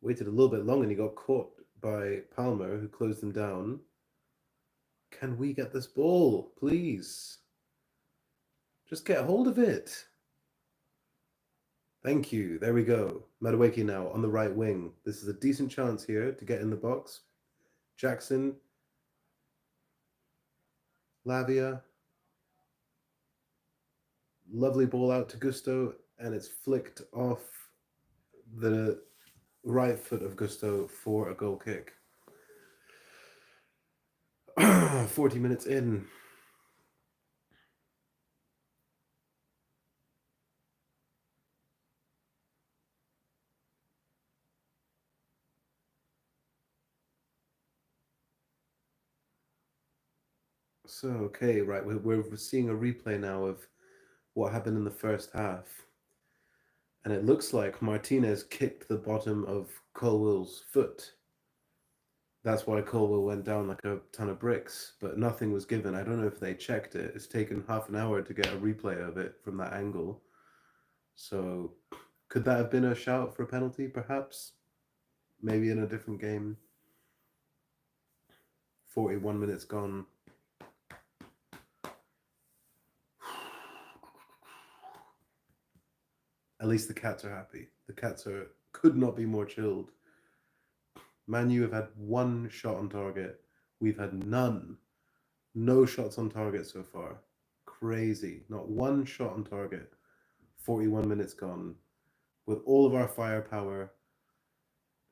Waited a little bit long and he got caught by Palmer, who closed him down. Can we get this ball, please? Just get hold of it. Thank you. There we go. Madueke now on the right wing. This is a decent chance here to get in the box. Jackson. Lavia. Lovely ball out to Gusto, and it's flicked off the right foot of Gusto for a goal kick. 40 minutes in. So, okay, right, we're seeing a replay now of what happened in the first half. And it looks like Martinez kicked the bottom of Colwell's foot. That's why Colwell went down like a ton of bricks, but nothing was given. I don't know if they checked it. It's taken half an hour to get a replay of it from that angle. So could that have been a shout for a penalty, perhaps? Maybe in a different game. 41 minutes gone. At least the cats are happy. The cats could not be more chilled. Man U have had one shot on target. We've had none. No shots on target so far. Crazy. Not one shot on target. 41 minutes gone. With all of our firepower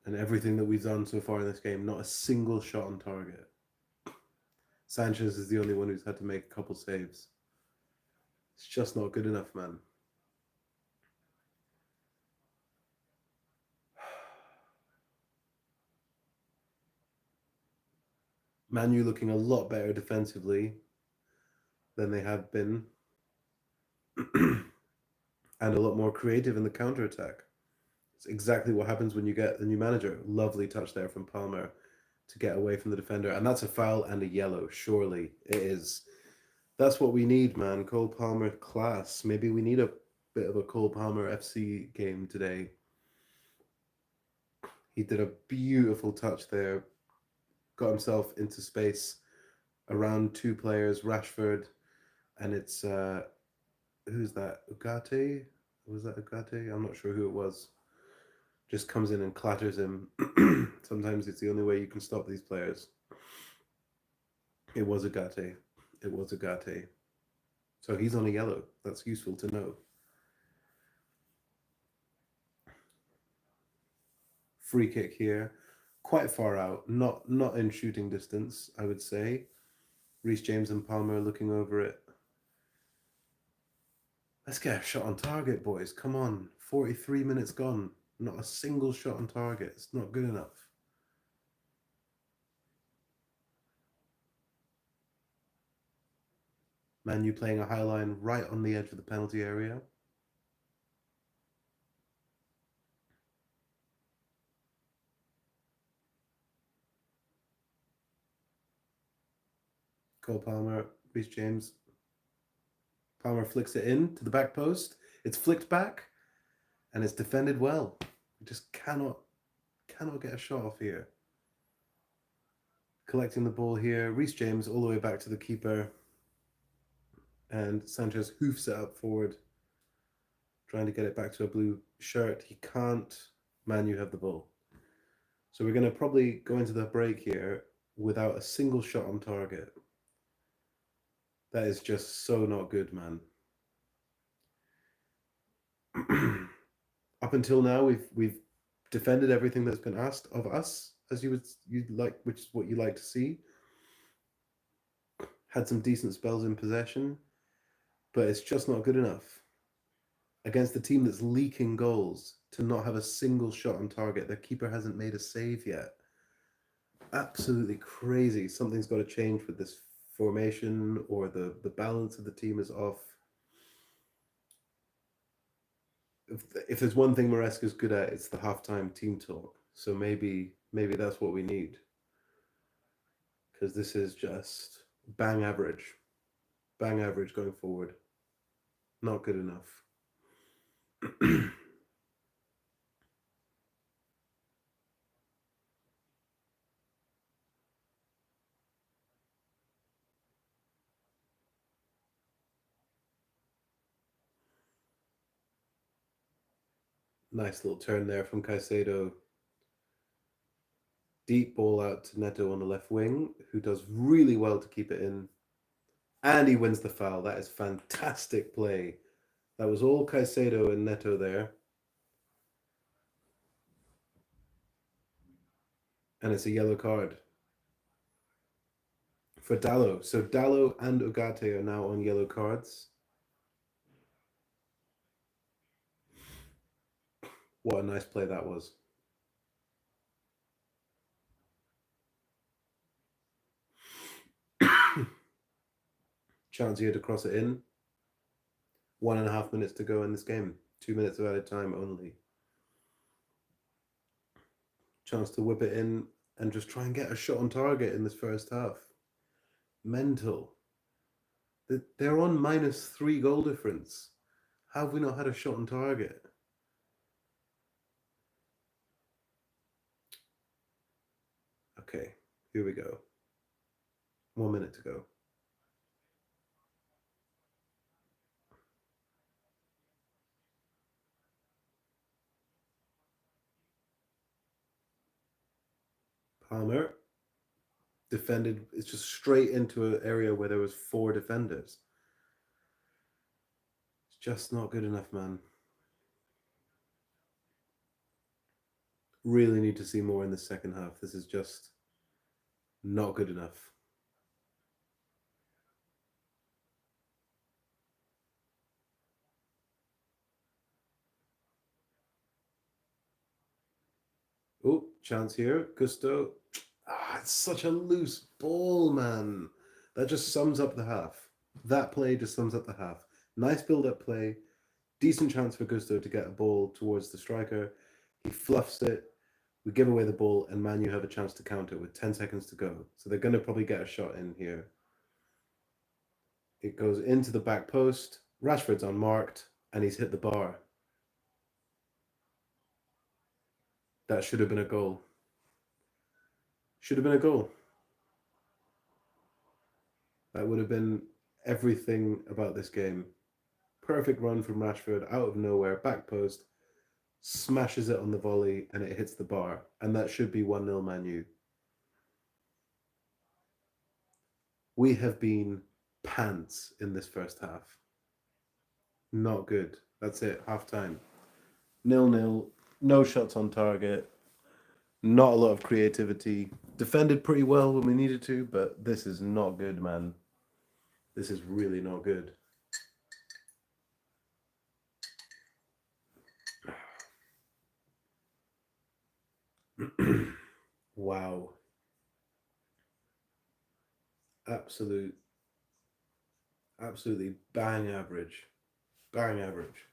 and everything that we've done so far in this game, not a single shot on target. Sanchez is the only one who's had to make a couple saves. It's just not good enough, man. Man U looking a lot better defensively than they have been. And a lot more creative in the counter-attack. It's exactly what happens when you get the new manager. Lovely touch there from Palmer to get away from the defender. And that's a foul and a yellow, surely. It is. That's what we need, man. Cole Palmer class. Maybe we need a bit of a Cole Palmer FC game today. He did a beautiful touch there. Got himself into space around two players, Rashford, and it's who's that? Ugarte? Was that Ugarte? I'm not sure who it was. Just comes in and clatters him. Sometimes it's the only way you can stop these players. It was Ugarte. It was Ugarte. So he's on a yellow. That's useful to know. Free kick here. Quite far out. Not in shooting distance, I would say. Reece James and Palmer looking over it. Let's get a shot on target, boys. Come on. 43 minutes gone. Not a single shot on target. It's not good enough. Man U playing a high line right on the edge of the penalty area. Cole Palmer, Reece James. Palmer flicks it in to the back post. It's flicked back and it's defended well. We just cannot get a shot off here. Collecting the ball here. Reece James all the way back to the keeper. And Sanchez hoofs it up forward. Trying to get it back to a blue shirt. He can't. Man U have the ball. So we're going to probably go into the break here without a single shot on target. That is just so not good, man. Up until now, we've defended everything that's been asked of us, as you'd like, which is what you like to see. Had some decent spells in possession, but it's just not good enough. Against the team that's leaking goals, to not have a single shot on target. Their keeper hasn't made a save yet. Absolutely crazy. Something's got to change with this formation, or the balance of the team is off. If there's one thing Marescas is good at, it's the halftime team talk. So maybe that's what we need. Because this is just bang average going forward. Not good enough. Nice little turn there from Caicedo. Deep ball out to Neto on the left wing, who does really well to keep it in. And he wins the foul. That is fantastic play. That was all Caicedo and Neto there. And it's a yellow card for Dallo. So Dallo and Ugarte are now on yellow cards. What a nice play that was. Chance here to cross it in. 1.5 minutes to go in this game. 2 minutes of added time only. Chance to whip it in and just try and get a shot on target in this first half. Mental. They're on -3 goal difference. How have we not had a shot on target? Okay, here we go. 1 minute to go. Palmer defended. It's just straight into an area where there was 4 defenders. It's just not good enough, man. Really need to see more in the second half. This is just not good enough. Oh, chance here. Gusto. It's such a loose ball, man. That just sums up the half. That play just sums up the half. Nice build-up play. Decent chance for Gusto to get a ball towards the striker. He fluffs it. We give away the ball, and Man U have a chance to counter with 10 seconds to go. So they're going to probably get a shot in here. It goes into the back post. Rashford's unmarked, and he's hit the bar. That should have been a goal. Should have been a goal. That would have been everything about this game. Perfect run from Rashford out of nowhere, back post, smashes it on the volley, and it hits the bar. And that should be 1-0 Man U. We have been pants in this first half. Not good. That's it. Half time. 0-0. No shots on target. Not a lot of creativity. Defended pretty well when we needed to, but this is not good, man. This is really not good. Wow. Absolutely bang average. Bang average.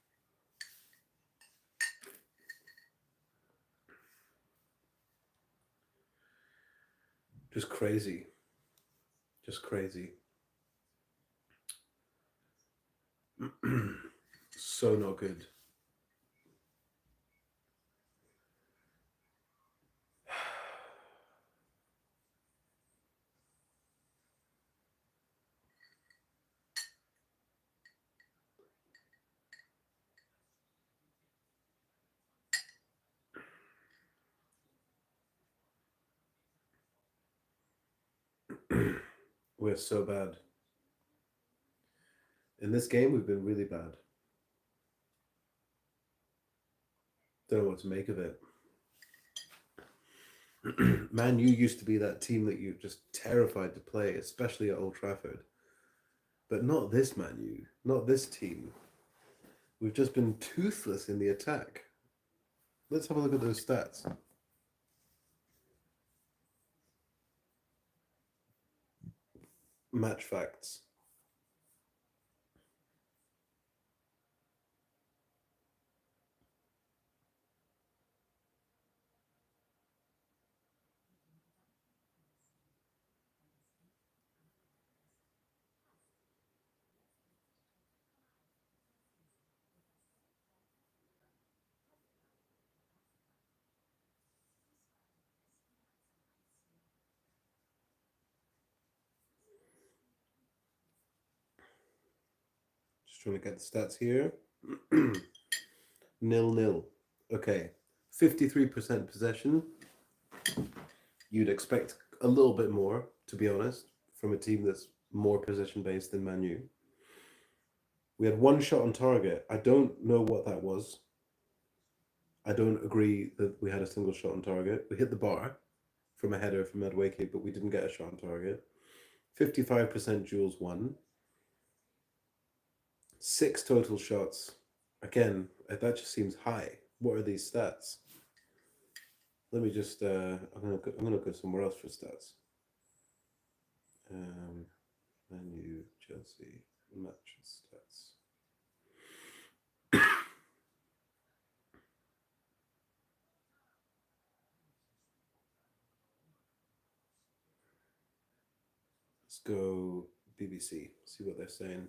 Just crazy. Just crazy. So not good. We're so bad. In this game, we've been really bad. Don't know what to make of it. Man, you used to be that team that you're just terrified to play, especially at Old Trafford. But not this Man U, not this team. We've just been toothless in the attack. Let's have a look at those stats. Match facts. trying to get the stats here. 0-0. Okay. 53% possession. You'd expect a little bit more, to be honest, from a team that's more possession based than Man U. We had one shot on target. I don't know what that was. I don't agree that we had a single shot on target. We hit the bar from a header from Madueke, but we didn't get a shot on target. 55% duels won. 6 total shots. Again, that just seems high. What are these stats? Let me just. I'm gonna go somewhere else for stats. Man U, Chelsea match stats. Let's go BBC. See what they're saying.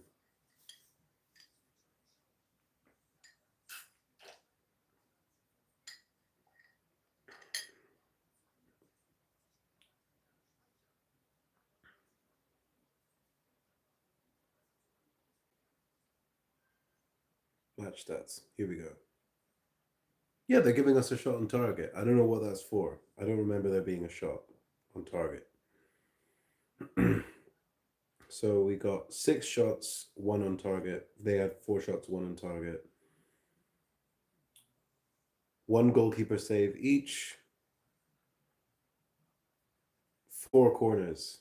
Match stats. Here we go. Yeah, they're giving us a shot on target. I don't know what that's for. I don't remember there being a shot on target. So we got 6 shots, 1 on target. They had 4 shots, 1 on target. 1 goalkeeper save each. 4 corners.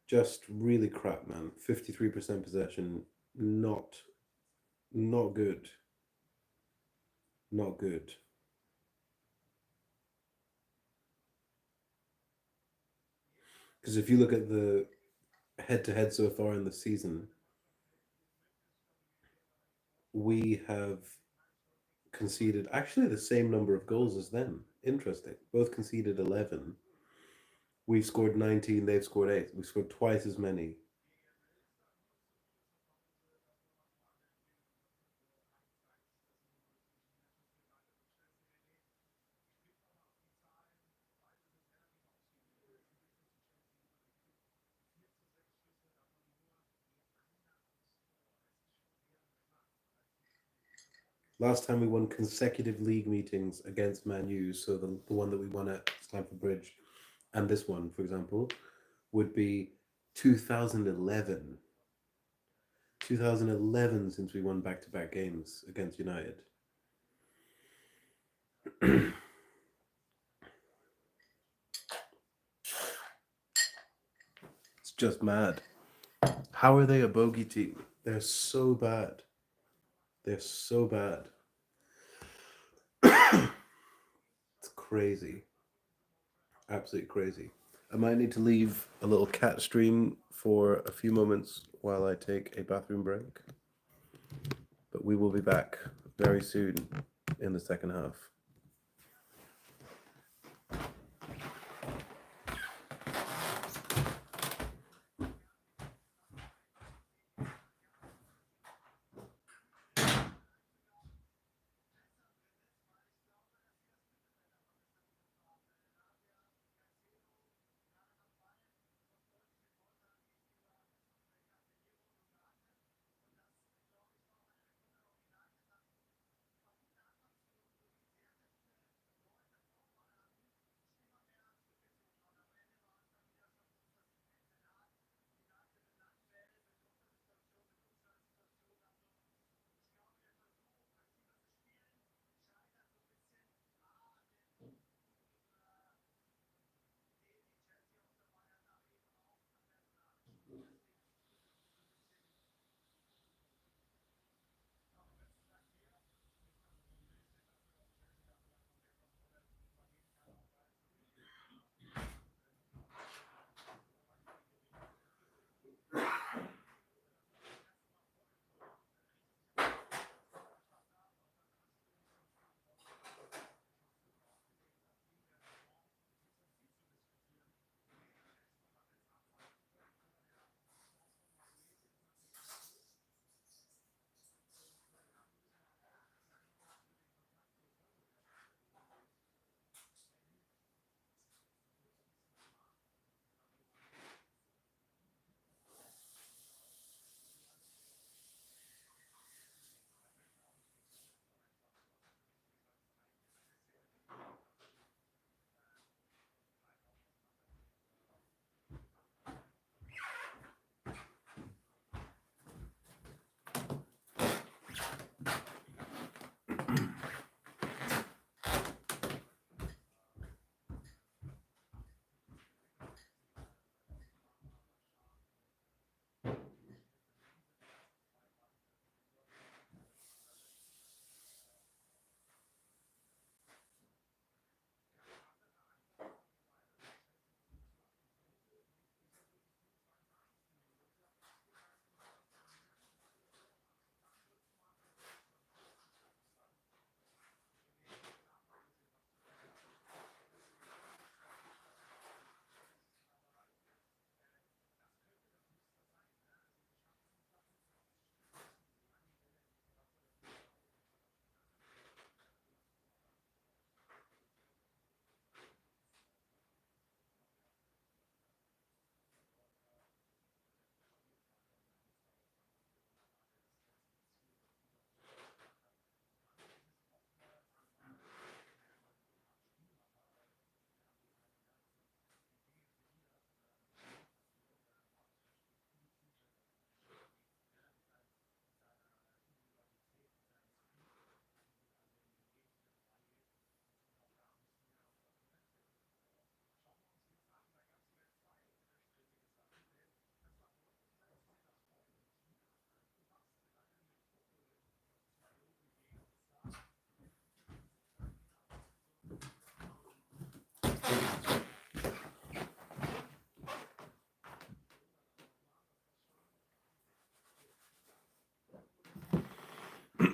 Just really crap, man. 53% possession. Not good. Not good. Because if you look at the head-to-head so far in the season, we have conceded actually the same number of goals as them. Interesting. Both conceded 11. We've scored 19, they've scored 8. We've scored twice as many. Last time we won consecutive league meetings against Man U, so the one that we won at Stamford Bridge and this one, for example, would be 2011. 2011 since we won back-to-back games against United. It's just mad. How are they a bogey team? They're so bad. They're so bad. It's crazy. Absolutely crazy. I might need to leave a little cat stream for a few moments while I take a bathroom break. But we will be back very soon in the second half.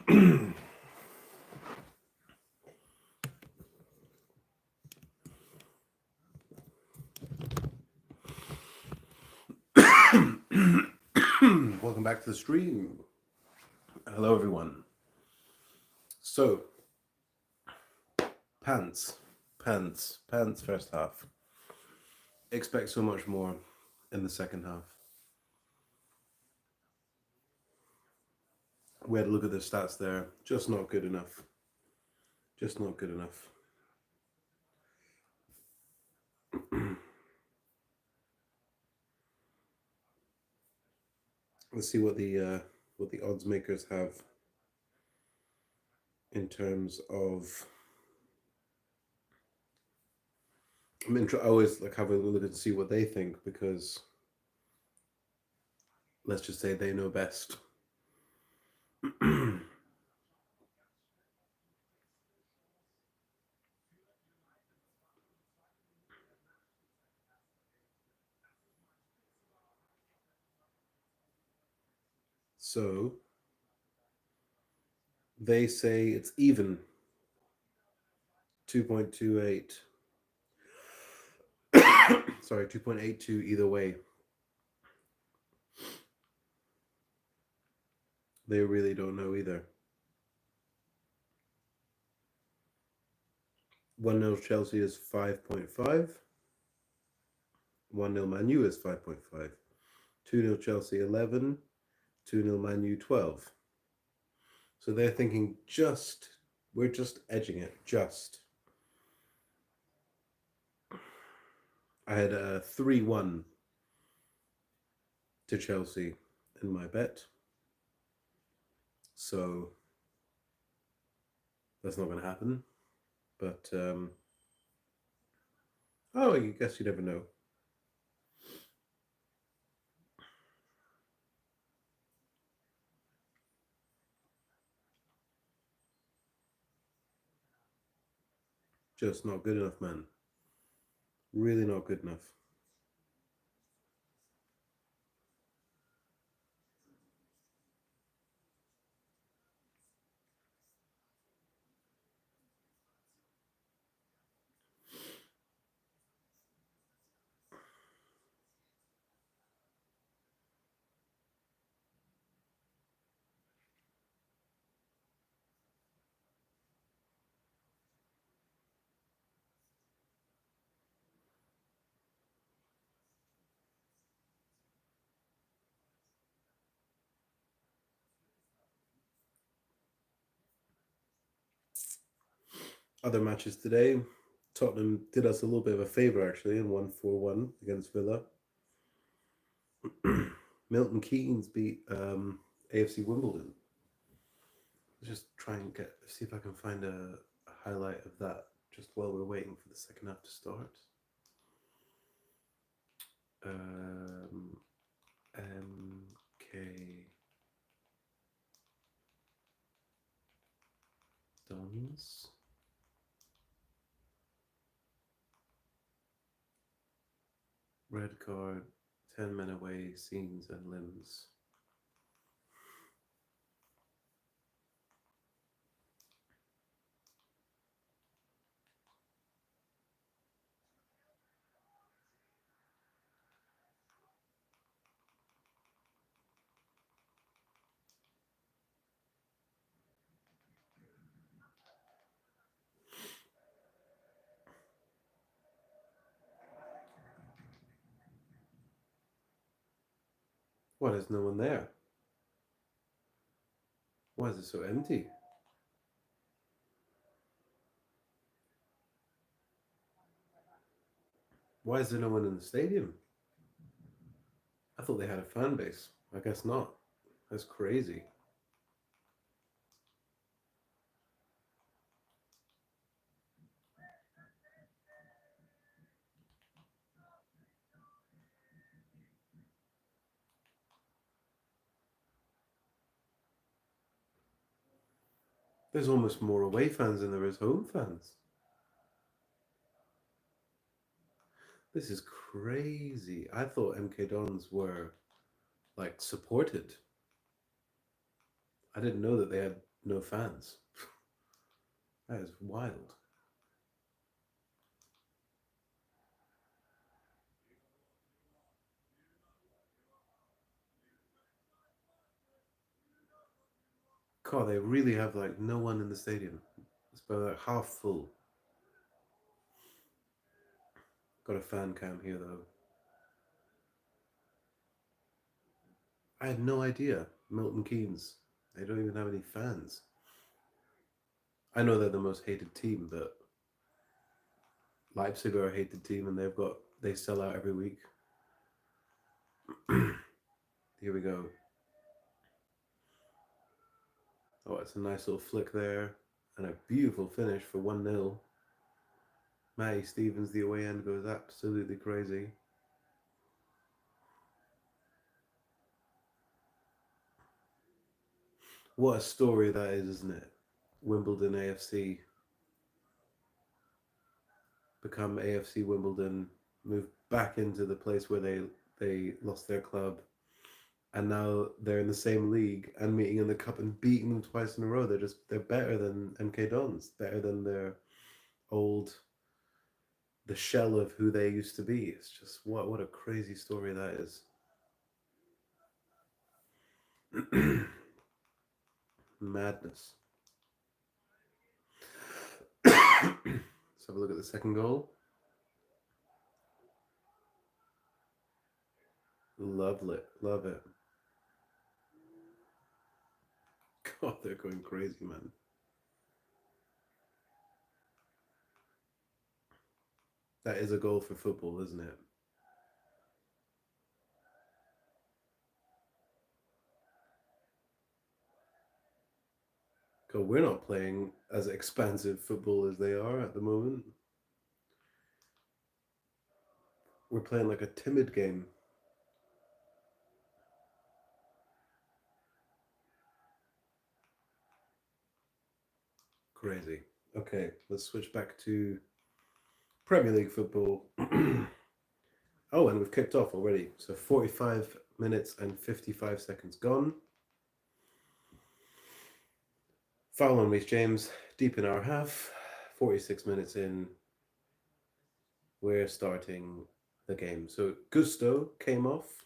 Welcome back to the stream. Hello, everyone. So, pants first half. Expect so much more in the second half. We had a look at the stats there. Just not good enough. Just not good enough. Let's see what the odds makers have in terms of. I always like have a look to see what they think, because let's just say they know best. So they say it's even. 2.28. Sorry, 2.82 either way. They really don't know either. 1-0 Chelsea is 5.5. 1-0 Man U is 5.5. 2-0 Chelsea 11. 2-0 Man U 12. So they're thinking we're just edging it, just. I had a 3-1 to Chelsea in my bet. So that's not going to happen. But, I guess you never know. Just not good enough, man. Really not good enough. Other matches today, Tottenham did us a little bit of a favour actually and won 4-1 against Villa. Milton Keynes beat AFC Wimbledon. Let's just try and see if I can find a highlight of that just while we're waiting for the second half to start. MK Dons. Red card, 10 men away, scenes and limbs. Why there's no one there? Why is it so empty? Why is there no one in the stadium? I thought they had a fan base. I guess not. That's crazy. There's almost more away fans than there is home fans. This is crazy. I thought MK Dons were like supported. I didn't know that they had no fans. That is wild. God, they really have like no one in the stadium. It's about like half full. Got a fan cam here though. I had no idea. Milton Keynes. They don't even have any fans. I know they're the most hated team, but Leipzig are a hated team, and they sell out every week. Here we go. Oh, it's a nice little flick there, and a beautiful finish for 1-0. Matty Stevens, the away end, goes absolutely crazy. What a story that is, isn't it? Wimbledon AFC become AFC Wimbledon, move back into the place where they lost their club, and now they're in the same league and meeting in the cup and beating them twice in a row. They're better than MK Dons, better than their old the shell of who they used to be. It's just what a crazy story that is. Madness. Let's have a look at the second goal. Lovely, love it. God, they're going crazy, man. That is a goal for football, isn't it? God, we're not playing as expansive football as they are at the moment. We're playing like a timid game. Crazy. Okay, let's switch back to Premier League football. Oh, and we've kicked off already. So 45 minutes and 55 seconds gone. Foul on Reece James, deep in our half. 46 minutes in. We're starting the game. So Gusto came off.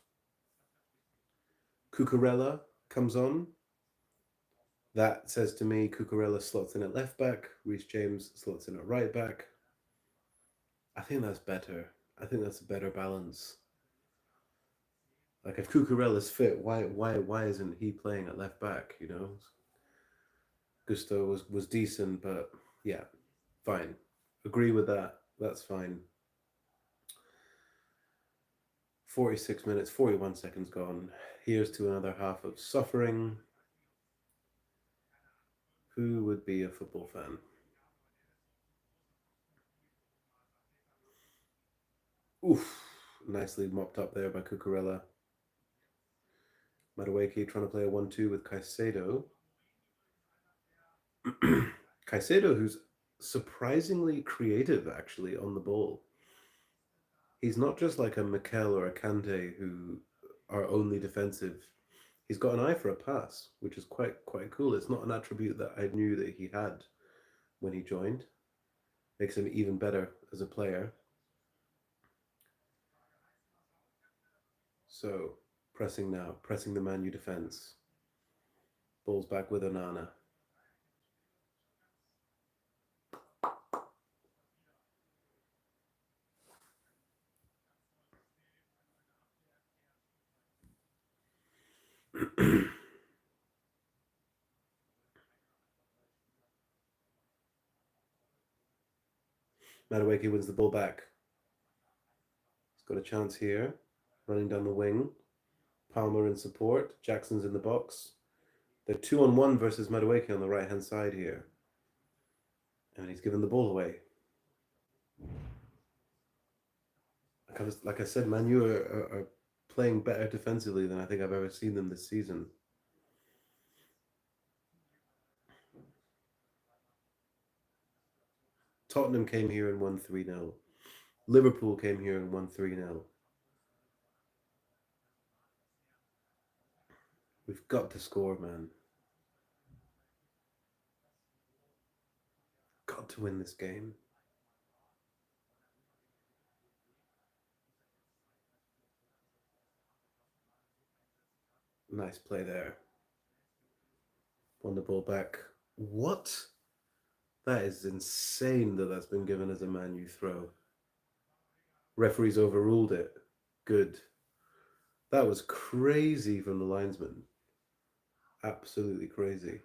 Cucurella comes on. That says to me Cucurella slots in at left back. Reece James slots in at right back. I think that's better. I think that's a better balance. Like if Cucurella's fit, why isn't he playing at left back? You know, Gusto was decent, but yeah, fine. Agree with that. That's fine. 46 minutes, 41 seconds gone. Here's to another half of suffering. Who would be a football fan? Oof, nicely mopped up there by Cucurella. Madueke trying to play a 1-2 with Caicedo. Caicedo, who's surprisingly creative actually on the ball. He's not just like a Mikel or a Kante who are only defensive. He's got an eye for a pass, which is quite cool. It's not an attribute that I knew that he had when he joined. Makes him even better as a player. So pressing now, pressing the Man U defense. Balls back with Onana. Madueke wins the ball back. He's got a chance here. Running down the wing. Palmer in support. Jackson's in the box. They're 2-on-1 versus Madueke on the right hand side here. And he's given the ball away. Like I said, Man U are playing better defensively than I think I've ever seen them this season. Tottenham came here and won 3-0. Liverpool came here and won 3-0. We've got to score, man. got to win this game. Nice play there. Won the ball back. What? That is insane that that's been given as a Man U throw. Referees overruled it. Good. That was crazy from the linesman. Absolutely crazy.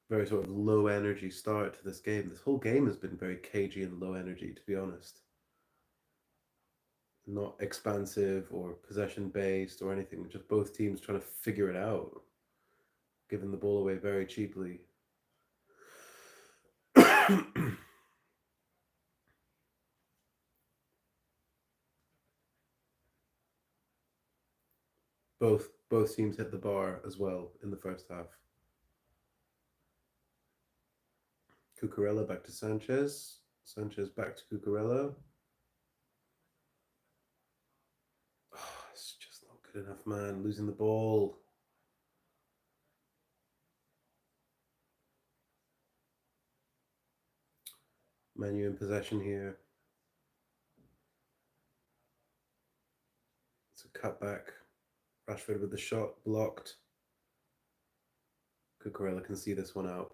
Very sort of low energy start to this game. This whole game has been very cagey and low energy, to be honest. Not expansive or possession based or anything. Just both teams trying to figure it out, giving the ball away very cheaply. both teams hit the bar as well in the first half. Cucurella back to Sanchez. Sanchez back to Cucurella. Oh, it's just not good enough, man. Losing the ball. Man U in possession here. It's a cutback. Rashford with the shot blocked. Cucurella can see this one out.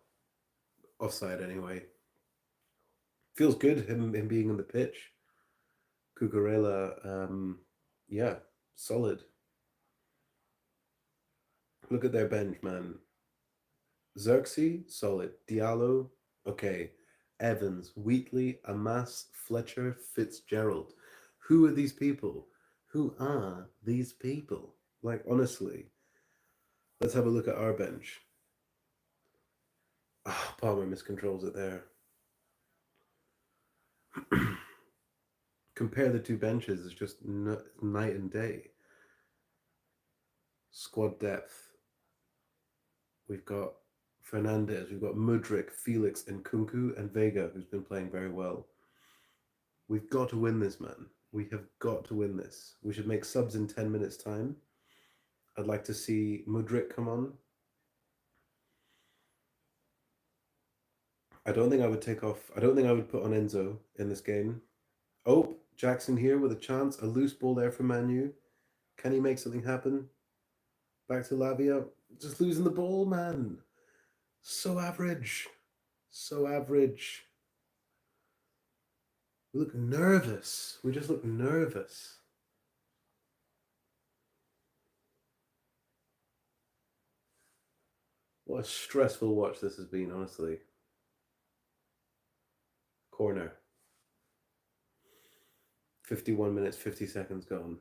Offside anyway. Feels good him being on the pitch. Cucurella, yeah, solid. Look at their bench, man. Xerxes, solid. Diallo, okay. Evans, Wheatley, Amas, Fletcher, Fitzgerald. Who are these people? Who are these people? Like, honestly, let's have a look at our bench. Oh, Palmer miscontrols it there. Compare the two benches, it's just night and day. Squad depth. We've got Fernandes, we've got Mudryk, Felix, and Kunku, and Vega, who's been playing very well. We've got to win this, man. We have got to win this. We should make subs in 10 minutes' time. I'd like to see Mudryk come on. I don't think I would take off. I don't think I would put on Enzo in this game. Oh, Jackson here with a chance. A loose ball there for Man U. Can he make something happen? Back to Lavia. Just losing the ball, man. So average. So average. We look nervous. We just look nervous. What a stressful watch this has been, honestly. Corner. 51 minutes, 50 seconds gone.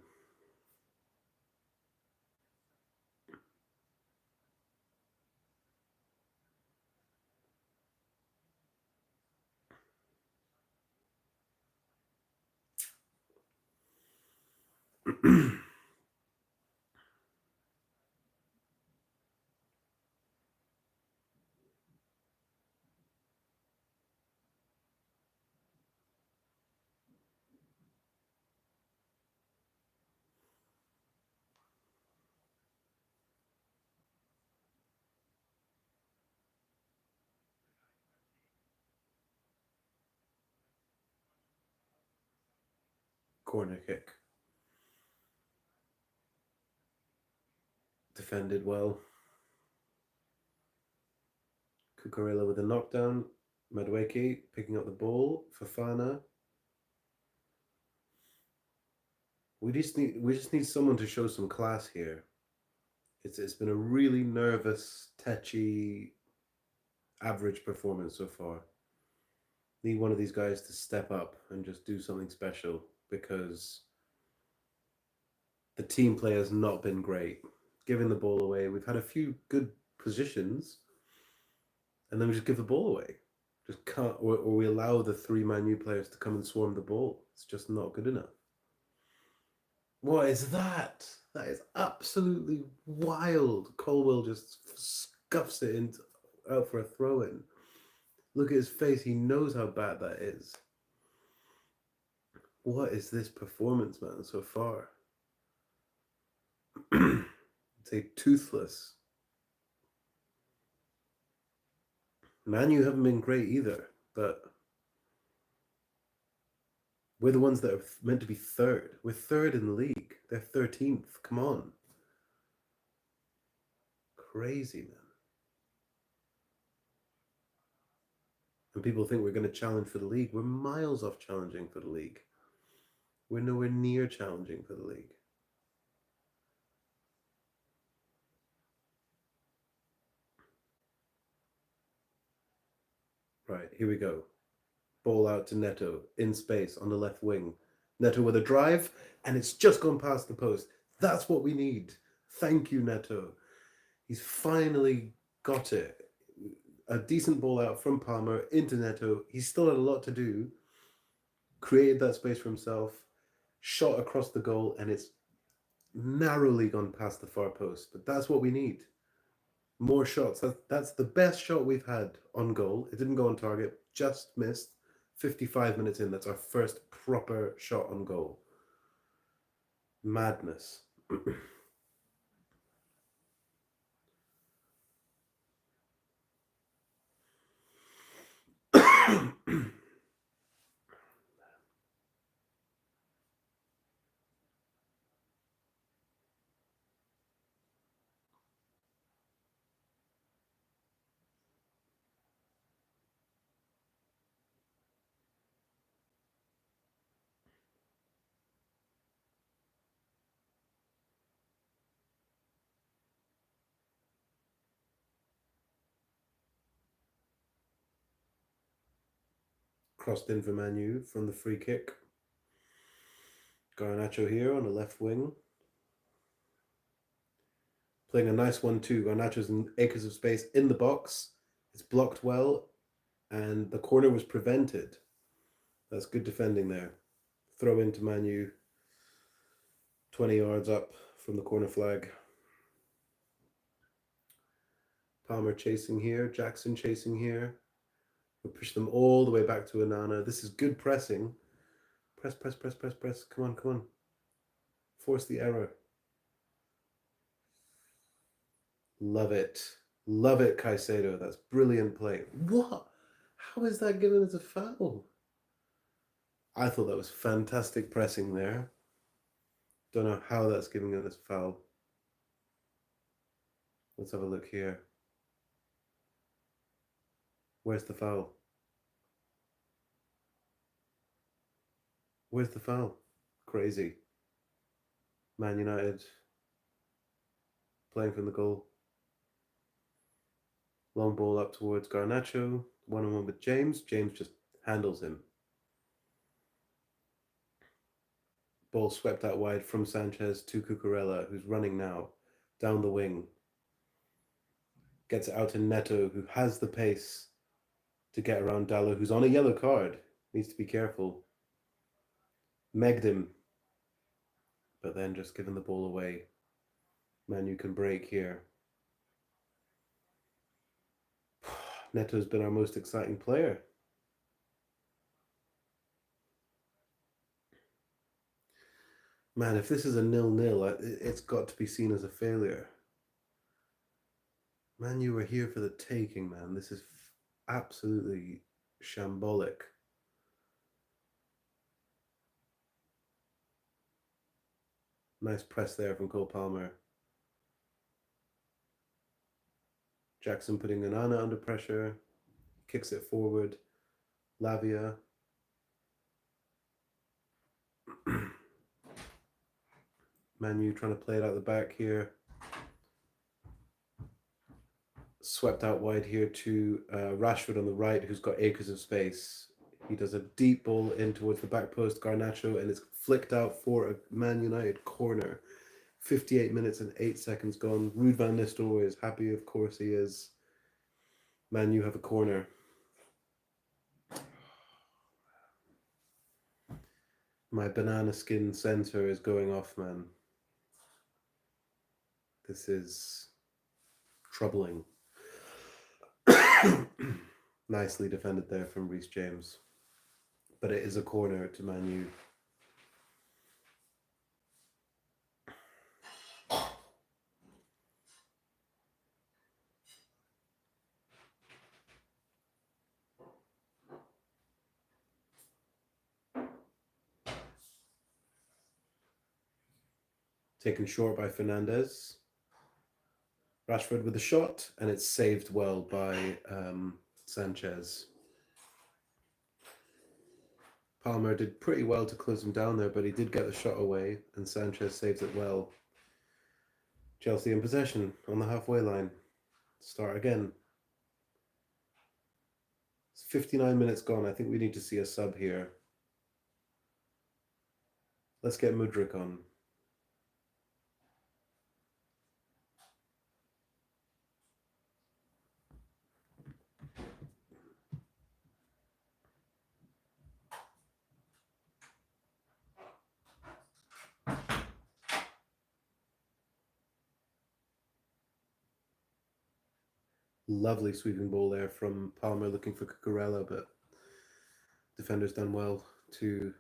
Corner kick. Defended well. Cucurella with a knockdown. Madueke picking up the ball. Fofana. We just need someone to show some class here. It's been a really nervous, tetchy, average performance so far. Need one of these guys to step up and just do something special, because the team play has not been great. Giving the ball away. We've had a few good positions, and then we just give the ball away. Just can't, or we allow the three Man U players to come and swarm the ball. It's just not good enough. What is that? That is absolutely wild. Colwell just scuffs it out for a throw-in. Look at his face. He knows how bad that is. What is this performance, man, so far? Say toothless. Man, you haven't been great either, but we're the ones that are meant to be third. We're third in the league. They're 13th. Come on. Crazy, man. And people think we're going to challenge for the league. We're miles off challenging for the league. We're nowhere near challenging for the league. Right, here we go. Ball out to Neto in space on the left wing. Neto with a drive, and it's just gone past the post. That's what we need. Thank you, Neto. He's finally got it. A decent ball out from Palmer into Neto. He's still had a lot to do. Created that space for himself, shot across the goal, and it's narrowly gone past the far post. But that's what we need. More shots. That's the best shot we've had on goal. It didn't go on target, just missed. 55 minutes in, that's our first proper shot on goal. Madness. Crossed in for Manu from the free kick. Garnacho here on the left wing. Playing a nice 1-2. Garnacho's in acres of space in the box. It's blocked well, and the corner was prevented. That's good defending there. Throw into Manu. 20 yards up from the corner flag. Palmer chasing here. Jackson chasing here. We'll push them all the way back to Onana. This is good pressing. Press, press, press, press, press. Come on, come on. Force the error. Love it. Love it, Caicedo. That's brilliant play. What? How is that given as a foul? I thought that was fantastic pressing there. Don't know how that's giving it as a foul. Let's have a look here. Where's the foul? Where's the foul? Crazy. Man United playing from the goal. Long ball up towards Garnacho. 1-on-1 with James. James just handles him. Ball swept out wide from Sanchez to Cucurella, who's running now down the wing. Gets it out to Neto, who has the pace to get around Dallo, who's on a yellow card. Needs to be careful. Megged him, but then just given the ball away. Manu can break here. Neto's been our most exciting player. Man, if this is a 0-0, it's got to be seen as a failure. Man, you were here for the taking, man. This is absolutely shambolic. Nice press there from Cole Palmer. Jackson putting Onana under pressure. Kicks it forward. Lavia. Manu trying to play it out the back here. Swept out wide here to Rashford on the right, who's got acres of space. He does a deep ball in towards the back post, Garnacho, and it's flicked out for a Man United corner. 58 minutes and 8 seconds gone. Ruud van Nistelrooy is happy, of course he is. Man, you have a corner. My banana skin sensor is going off, man. This is troubling. Nicely defended there from Reece James. But it is a corner to Man U. Taken short by Fernandes. Rashford with a shot, and it's saved well by Sanchez. Palmer did pretty well to close him down there, but he did get the shot away, and Sanchez saves it well. Chelsea in possession on the halfway line. Start again. It's 59 minutes gone. I think we need to see a sub here. Let's get Mudryk on. Lovely sweeping ball there from Palmer looking for Cucurella, but defender's done well to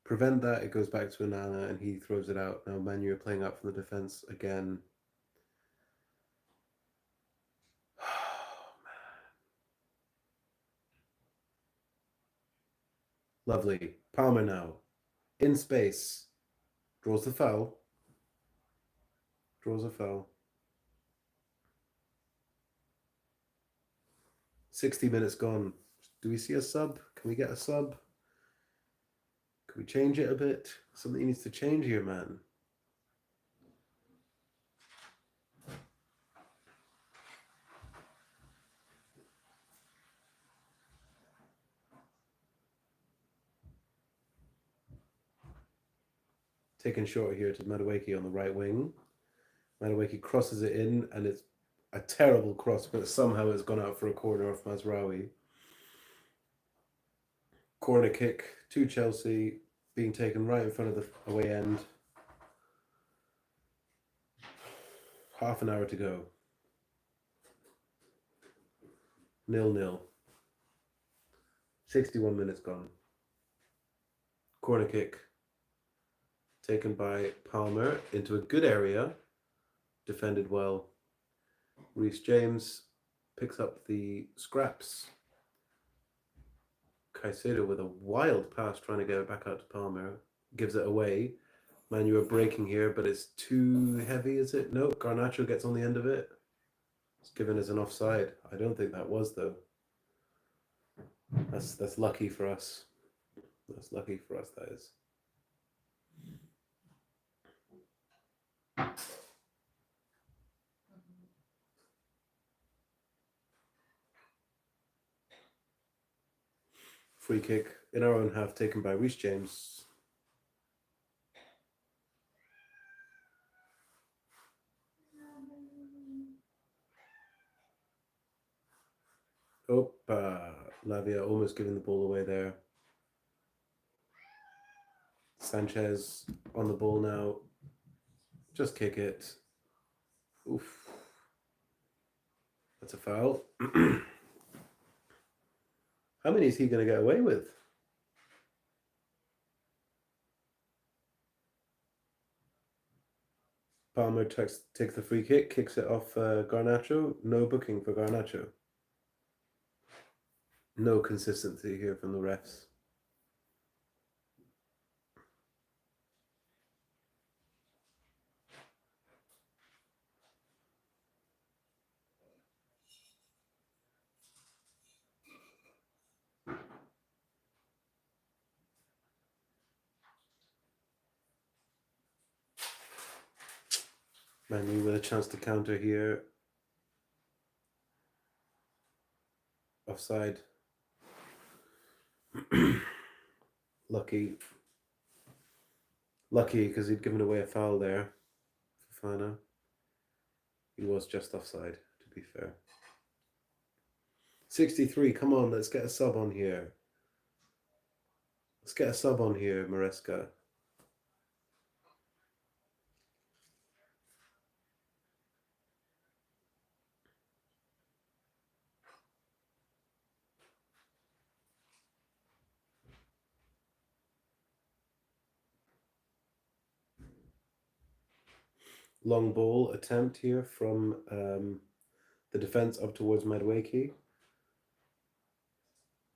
prevent that. It goes back to Onana and he throws it out. Now Manu are playing out from the defense again. Oh, man. Lovely. Palmer now. In space. Draws the foul. Draws a foul. 60 minutes gone. Do we see a sub? Can we get a sub? Can we change it a bit? Something needs to change here, man. Taken short here to Madueke on the right wing. Madueke crosses it in, and it's a terrible cross, but somehow it's gone out for a corner off Mazraoui. Corner kick to Chelsea, being taken right in front of the away end. Half an hour to go. 0-0. 61 minutes gone. Corner kick taken by Palmer into a good area. Defended well. Reece James picks up the scraps. Caicedo with a wild pass trying to get it back out to Palmer. Gives it away. Manu are breaking here, but it's too heavy, is it? No, Garnacho gets on the end of it. It's given as an offside. I don't think that was, though. That's lucky for us. That's lucky for us, that is. Free kick in our own half taken by Reece James. Lavia almost giving the ball away there. Sanchez on the ball now. Just kick it. Oof. That's a foul. How many is he going to get away with? Palmer takes the free kick, kicks it off Garnacho. No booking for Garnacho. No consistency here from the refs. Manu with a chance to counter here. Offside. Lucky because he'd given away a foul there. Fofana. He was just offside, to be fair. 63, come on, let's get a sub on here. Let's get a sub on here, Marescas. Long ball attempt here from the defense up towards Madueke.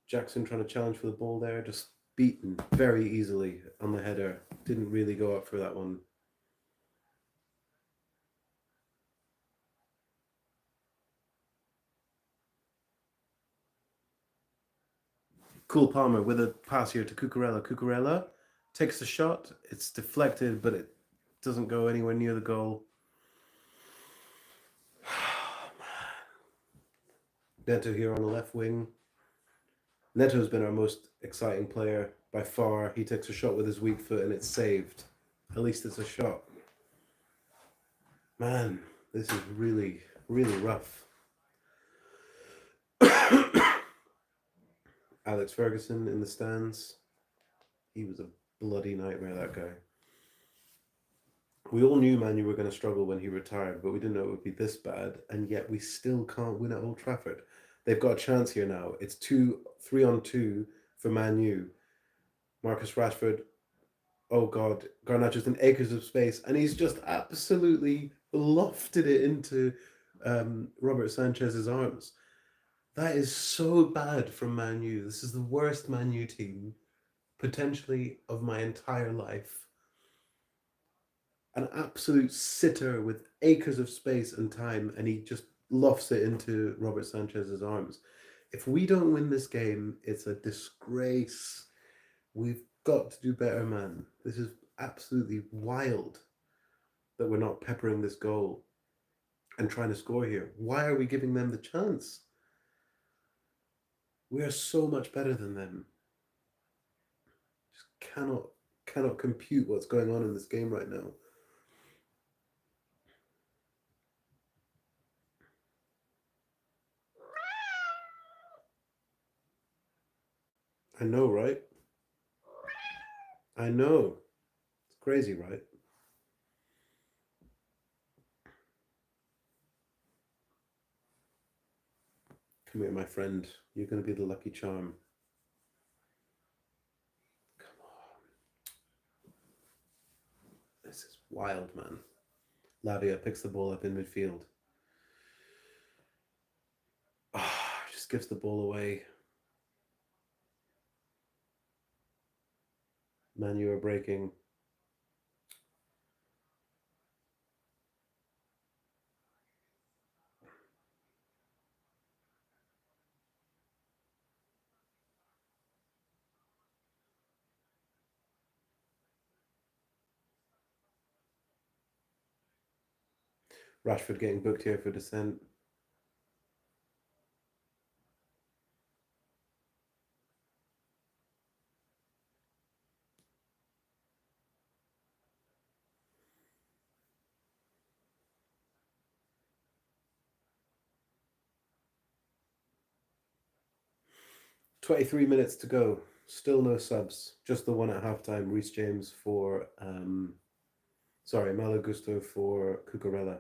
Jackson trying to challenge for the ball there, just beaten very easily on the header. Didn't really go up for that one. Cole Palmer with a pass here to Cucurella. Cucurella takes the shot. It's deflected, but it doesn't go anywhere near the goal. Neto here on the left wing. Neto's been our most exciting player by far. He takes a shot with his weak foot and it's saved. At least it's a shot. Man, this is really, really rough. Alex Ferguson in the stands. He was a bloody nightmare, that guy. We all knew Manu were going to struggle when he retired, but we didn't know it would be this bad, and yet we still can't win at Old Trafford. They've got a chance here now. It's 3-on-2 for Manu. Marcus Rashford, oh God, Garnacho's in acres of space, and he's just absolutely lofted it into Robert Sanchez's arms. That is so bad from Man U. This is the worst Man U team, potentially, of my entire life. An absolute sitter with acres of space and time, and he just lofts it into Robert Sanchez's arms. If we don't win this game, it's a disgrace. We've got to do better, man. This is absolutely wild that we're not peppering this goal and trying to score here. Why are we giving them the chance? We are so much better than them. Just cannot compute what's going on in this game right now. I know, right? I know. It's crazy, right? Come here, my friend. You're going to be the lucky charm. Come on. This is wild, man. Lavia picks the ball up in midfield. Just gives the ball away. Man, you are breaking. Rashford getting booked here for dissent. "23 minutes to go. Still no subs. Just the one at halftime. Reece James for Malo Gusto for Cucurella.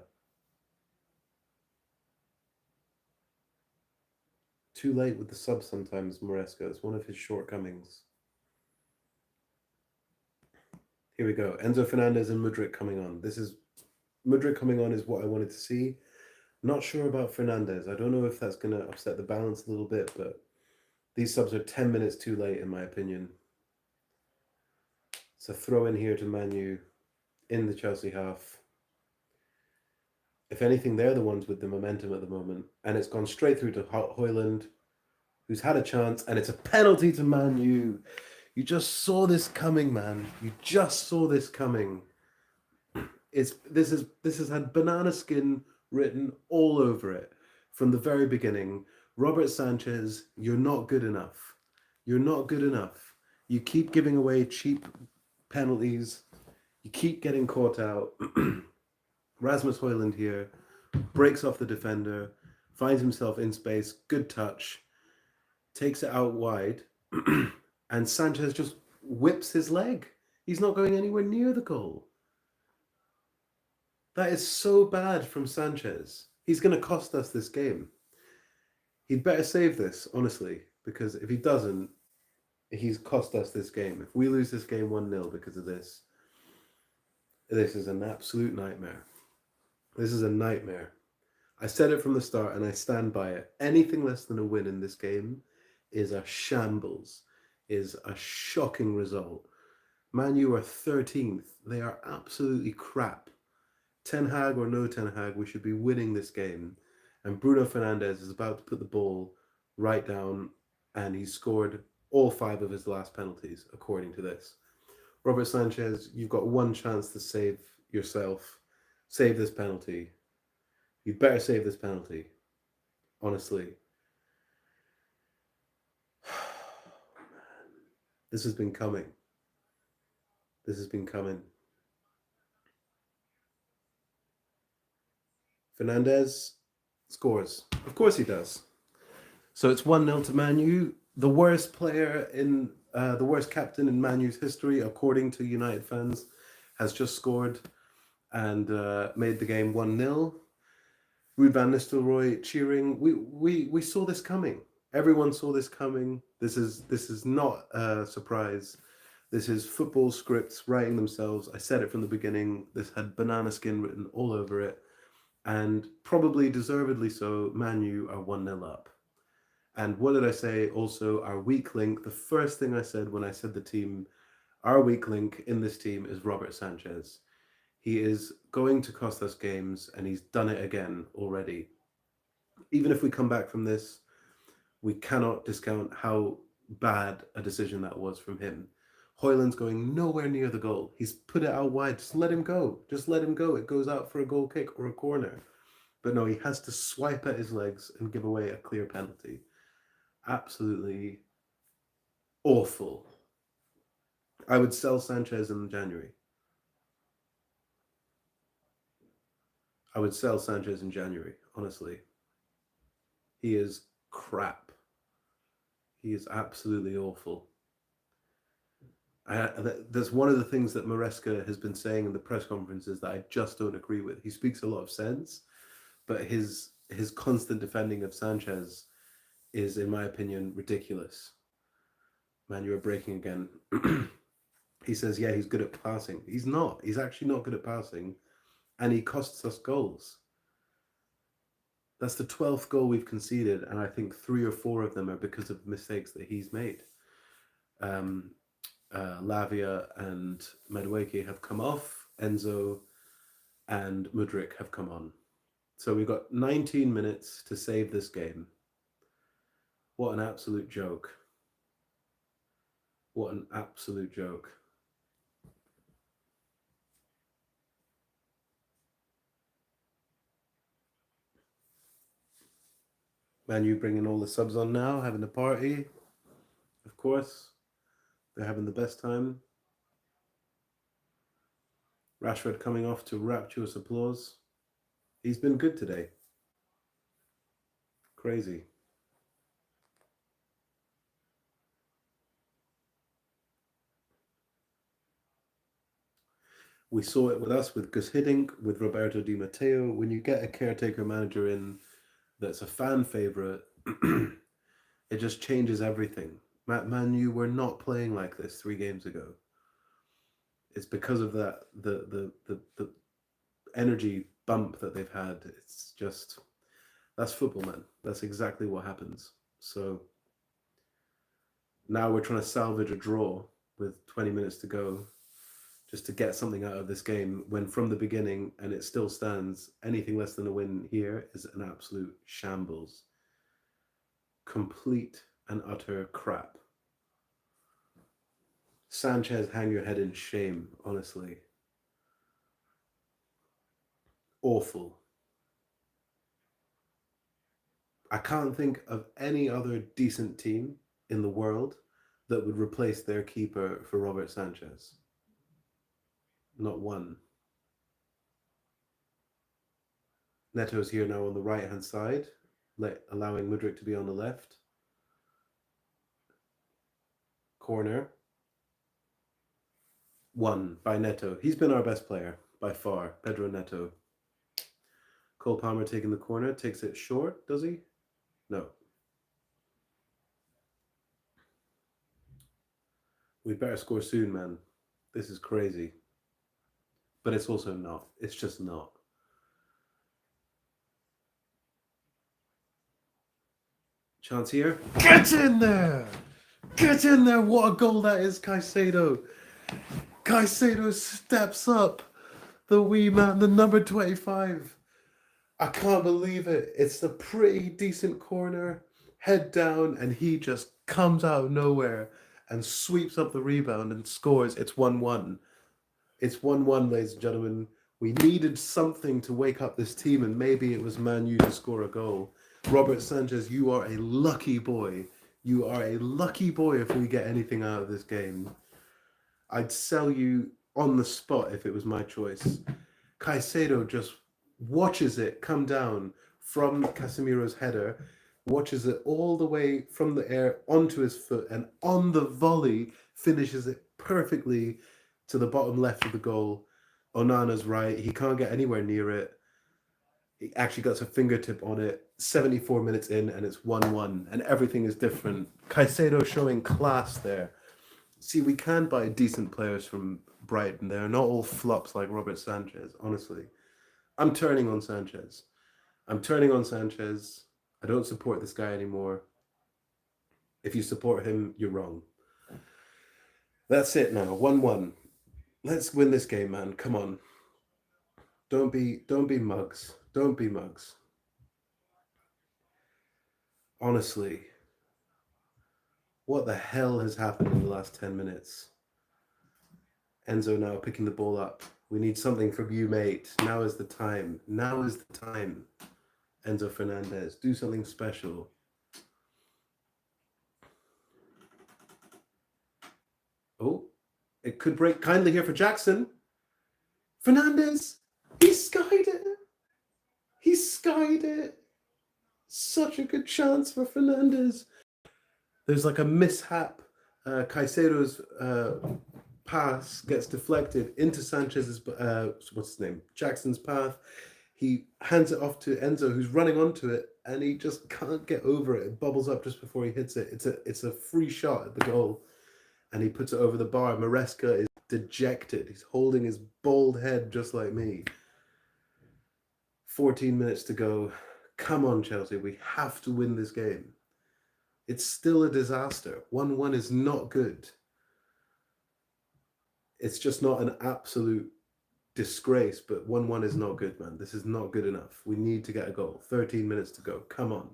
Too late with the subs sometimes, Marescas. It's one of his shortcomings. Here we go. Enzo Fernandes and Mudryk coming on. Mudryk coming on is what I wanted to see. Not sure about Fernandes. I don't know if that's going to upset the balance a little bit, but these subs are 10 minutes too late, in my opinion. So throw in here to Manu in the Chelsea half. If anything, they're the ones with the momentum at the moment. And it's gone straight through to Højlund, who's had a chance, and it's a penalty to Manu. You just saw this coming, man. You just saw this coming. This has had banana skin written all over it from the very beginning. Robert Sanchez, you're not good enough. You're not good enough. You keep giving away cheap penalties. You keep getting caught out. Rasmus Højlund here breaks off the defender, finds himself in space, good touch, takes it out wide, and Sanchez just whips his leg. He's not going anywhere near the goal. That is so bad from Sanchez. He's going to cost us this game. He'd better save this, honestly, because if he doesn't, he's cost us this game. If we lose this game 1-0 because of this is an absolute nightmare. This is a nightmare. I said it from the start and I stand by it. Anything less than a win in this game is a shambles, is a shocking result. Man U are 13th. They are absolutely crap. Ten Hag or no Ten Hag, we should be winning this game. And Bruno Fernandes is about to put the ball right down, and he scored all 5 of his last penalties, according to this. Robert Sanchez, you've got one chance to save yourself. Save this penalty. You better save this penalty. Honestly. This has been coming. This has been coming. Fernandes scores. Of course he does. So it's 1-0 to Man U. The worst player in the worst captain in Man U's history, according to United fans, has just scored and made the game 1-0. Ruud van Nistelrooy cheering. We saw this coming. Everyone saw this coming. This is not a surprise. This is football scripts writing themselves. I said it from the beginning. This had banana skin written all over it. And probably deservedly so, Man U are 1-0 up. And what did I say? Also, our weak link. The first thing I said when I said the team, our weak link in this team is Robert Sanchez. He is going to cost us games, and he's done it again already. Even if we come back from this, we cannot discount how bad a decision that was from him. Højlund's going nowhere near the goal. He's put it out wide. Just let him go. Just let him go. It goes out for a goal kick or a corner. But no, he has to swipe at his legs and give away a clear penalty. Absolutely awful. I would sell Sanchez in January. I would sell Sanchez in January, honestly. He is crap. He is absolutely awful. That's one of the things that Marescas has been saying in the press conferences that I just don't agree with. He speaks a lot of sense, but his constant defending of Sanchez is, in my opinion, ridiculous. Man, you are breaking again. He says, yeah, he's good at passing. He's not. He's actually not good at passing, and he costs us goals. That's the 12th goal we've conceded, and I think 3 or 4 of them are because of mistakes that he's made. Lavia and Madueke have come off. Enzo and Mudryk have come on. So we've got 19 minutes to save this game. What an absolute joke. What an absolute joke. Man U bringing all the subs on now, having a party. Of course. They're having the best time. Rashford coming off to rapturous applause. He's been good today. Crazy. We saw it with us, with Gus Hiddink, with Roberto Di Matteo. When you get a caretaker manager in that's a fan favourite, it just changes everything. Man U were not playing like this 3 games ago. It's because of that, the energy bump that they've had. It's just, that's football, man. That's exactly what happens. So now we're trying to salvage a draw with 20 minutes to go, just to get something out of this game, when from the beginning, and it still stands, anything less than a win here is an absolute shambles. Complete and utter crap. Sanchez, hang your head in shame, honestly. Awful. I can't think of any other decent team in the world that would replace their keeper for Robert Sanchez. Not one. Neto's here now on the right-hand side, allowing Mudryk to be on the left. Corner. 1 by Neto. He's been our best player by far, Pedro Neto. Cole Palmer taking the corner, takes it short, does he? No. We better score soon, man. This is crazy. But it's also not. It's just not. Chance here. Get in there! Get in there! What a goal that is, Caicedo. Caicedo steps up. The wee man, the number 25. I can't believe it. It's a pretty decent corner. head down, and he just comes out of nowhere and sweeps up the rebound and scores. It's 1-1. It's 1-1, ladies and gentlemen. We needed something to wake up this team, and maybe it was Man U to score a goal. Robert Sanchez, you are a lucky boy. You are a lucky boy if we get anything out of this game. I'd sell you on the spot if it was my choice. Caicedo just watches it come down from Casemiro's header, watches it all the way from the air onto his foot, and on the volley finishes it perfectly to the bottom left of the goal. Onana's right. He can't get anywhere near it. He actually got a fingertip on it. 74 minutes in, and it's 1-1, and everything is different. Caicedo showing class there. See, we can buy decent players from Brighton. They're not all flops like Robert Sanchez, honestly. I'm turning on Sanchez. I'm turning on Sanchez. I don't support this guy anymore. If you support him, you're wrong. That's it now. 1-1. Let's win this game, man. Come on. Don't be mugs. Don't be mugs. Honestly, what the hell has happened in the last 10 minutes? Enzo now picking the ball up. We need something from you, mate. Now is the time. Now is the time. Enzo Fernandes, do something special. Oh, it could break kindly here for Jackson. Fernandes, he skied it. He skied it. Such a good chance for Fernandes. There's like a mishap. Caicedo's pass gets deflected into Sanchez's, what's his name? Jackson's path. He hands it off to Enzo, who's running onto it, and he just can't get over it. It bubbles up just before he hits it. It's a free shot at the goal, and he puts it over the bar. Marescas is dejected. He's holding his bald head just like me. 14 minutes to go. Come on, Chelsea. We have to win this game. It's still a disaster. 1-1 is not good. It's just not an absolute disgrace, but 1-1 is not good, man. This is not good enough. We need to get a goal. 13 minutes to go. Come on.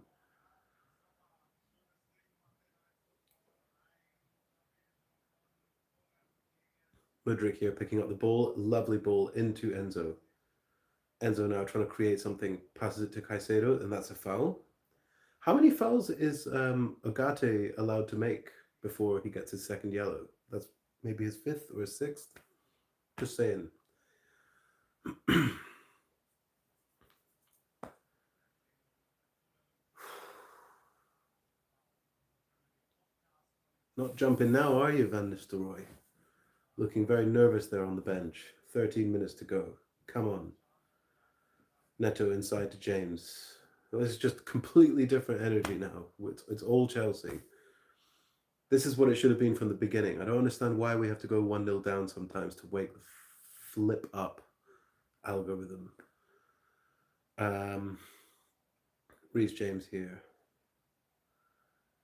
Mudryk here picking up the ball. Lovely ball into Enzo. Enzo now trying to create something. Passes it to Caicedo, and that's a foul. How many fouls is Ogate allowed to make before he gets his second yellow? That's maybe his fifth or his sixth. Just saying. Not jumping now, are you, Van Nistelrooy? Looking very nervous there on the bench. 13 minutes to go. Come on. Neto inside to James. This is just completely different energy now. It's all Chelsea. This is what it should have been from the beginning. I don't understand why we have to go 1-0 down sometimes to wake the flip up algorithm. Reece James here.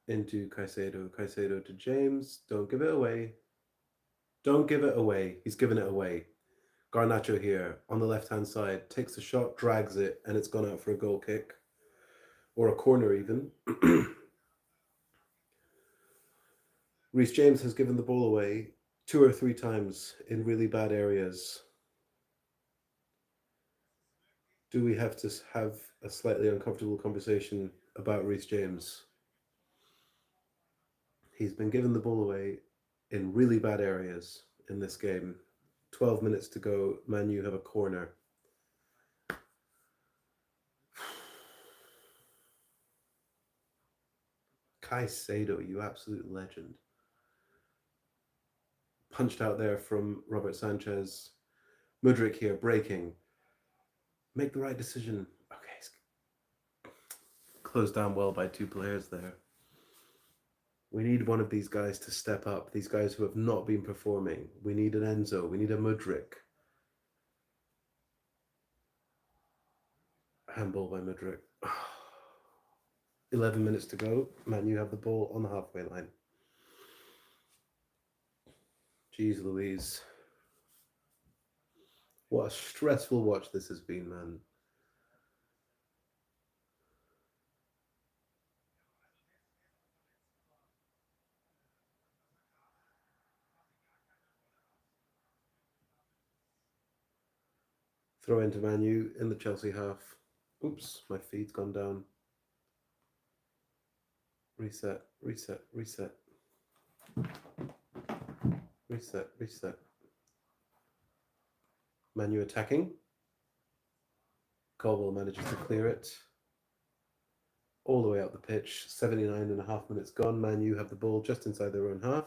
Into Caicedo. Caicedo to James. Don't give it away. Don't give it away. He's given it away. Garnacho here on the left-hand side. Takes the shot, drags it, and it's gone out for a goal kick. Or a corner even. Reece James has given the ball away 2 or 3 times in really bad areas. Do we have to have a slightly uncomfortable conversation about Reece James? He's been given the ball away in really bad areas in this game. 12 minutes to go. Man U have a corner. Caicedo, you absolute legend. Punched out there from Robert Sanchez. Mudryk here, breaking. Make the right decision. Okay. Closed down well by 2 players there. We need one of these guys to step up. These guys who have not been performing. We need an Enzo. We need a Mudryk. Handball by Mudryk. 11 minutes to go. Man, you have the ball on the halfway line. Jeez Louise. What a stressful watch this has been, man. Throw into Manu in the Chelsea half. Oops, my feed's gone down. Reset, reset, reset. Reset, reset. Manu attacking. Colwell manages to clear it. All the way up the pitch. 79.5 minutes gone. Manu have the ball just inside their own half.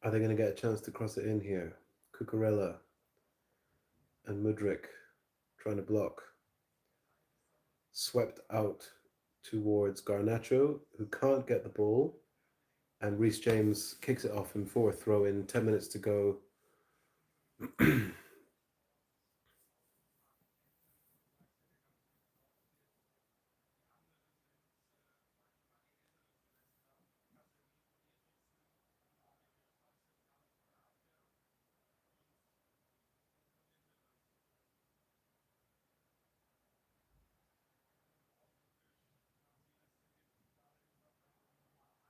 Are they going to get a chance to cross it in here? Cucurella and Mudryk trying to block. Swept out towards Garnacho, who can't get the ball. And Reece James kicks it off him for a throw in. 10 minutes to go.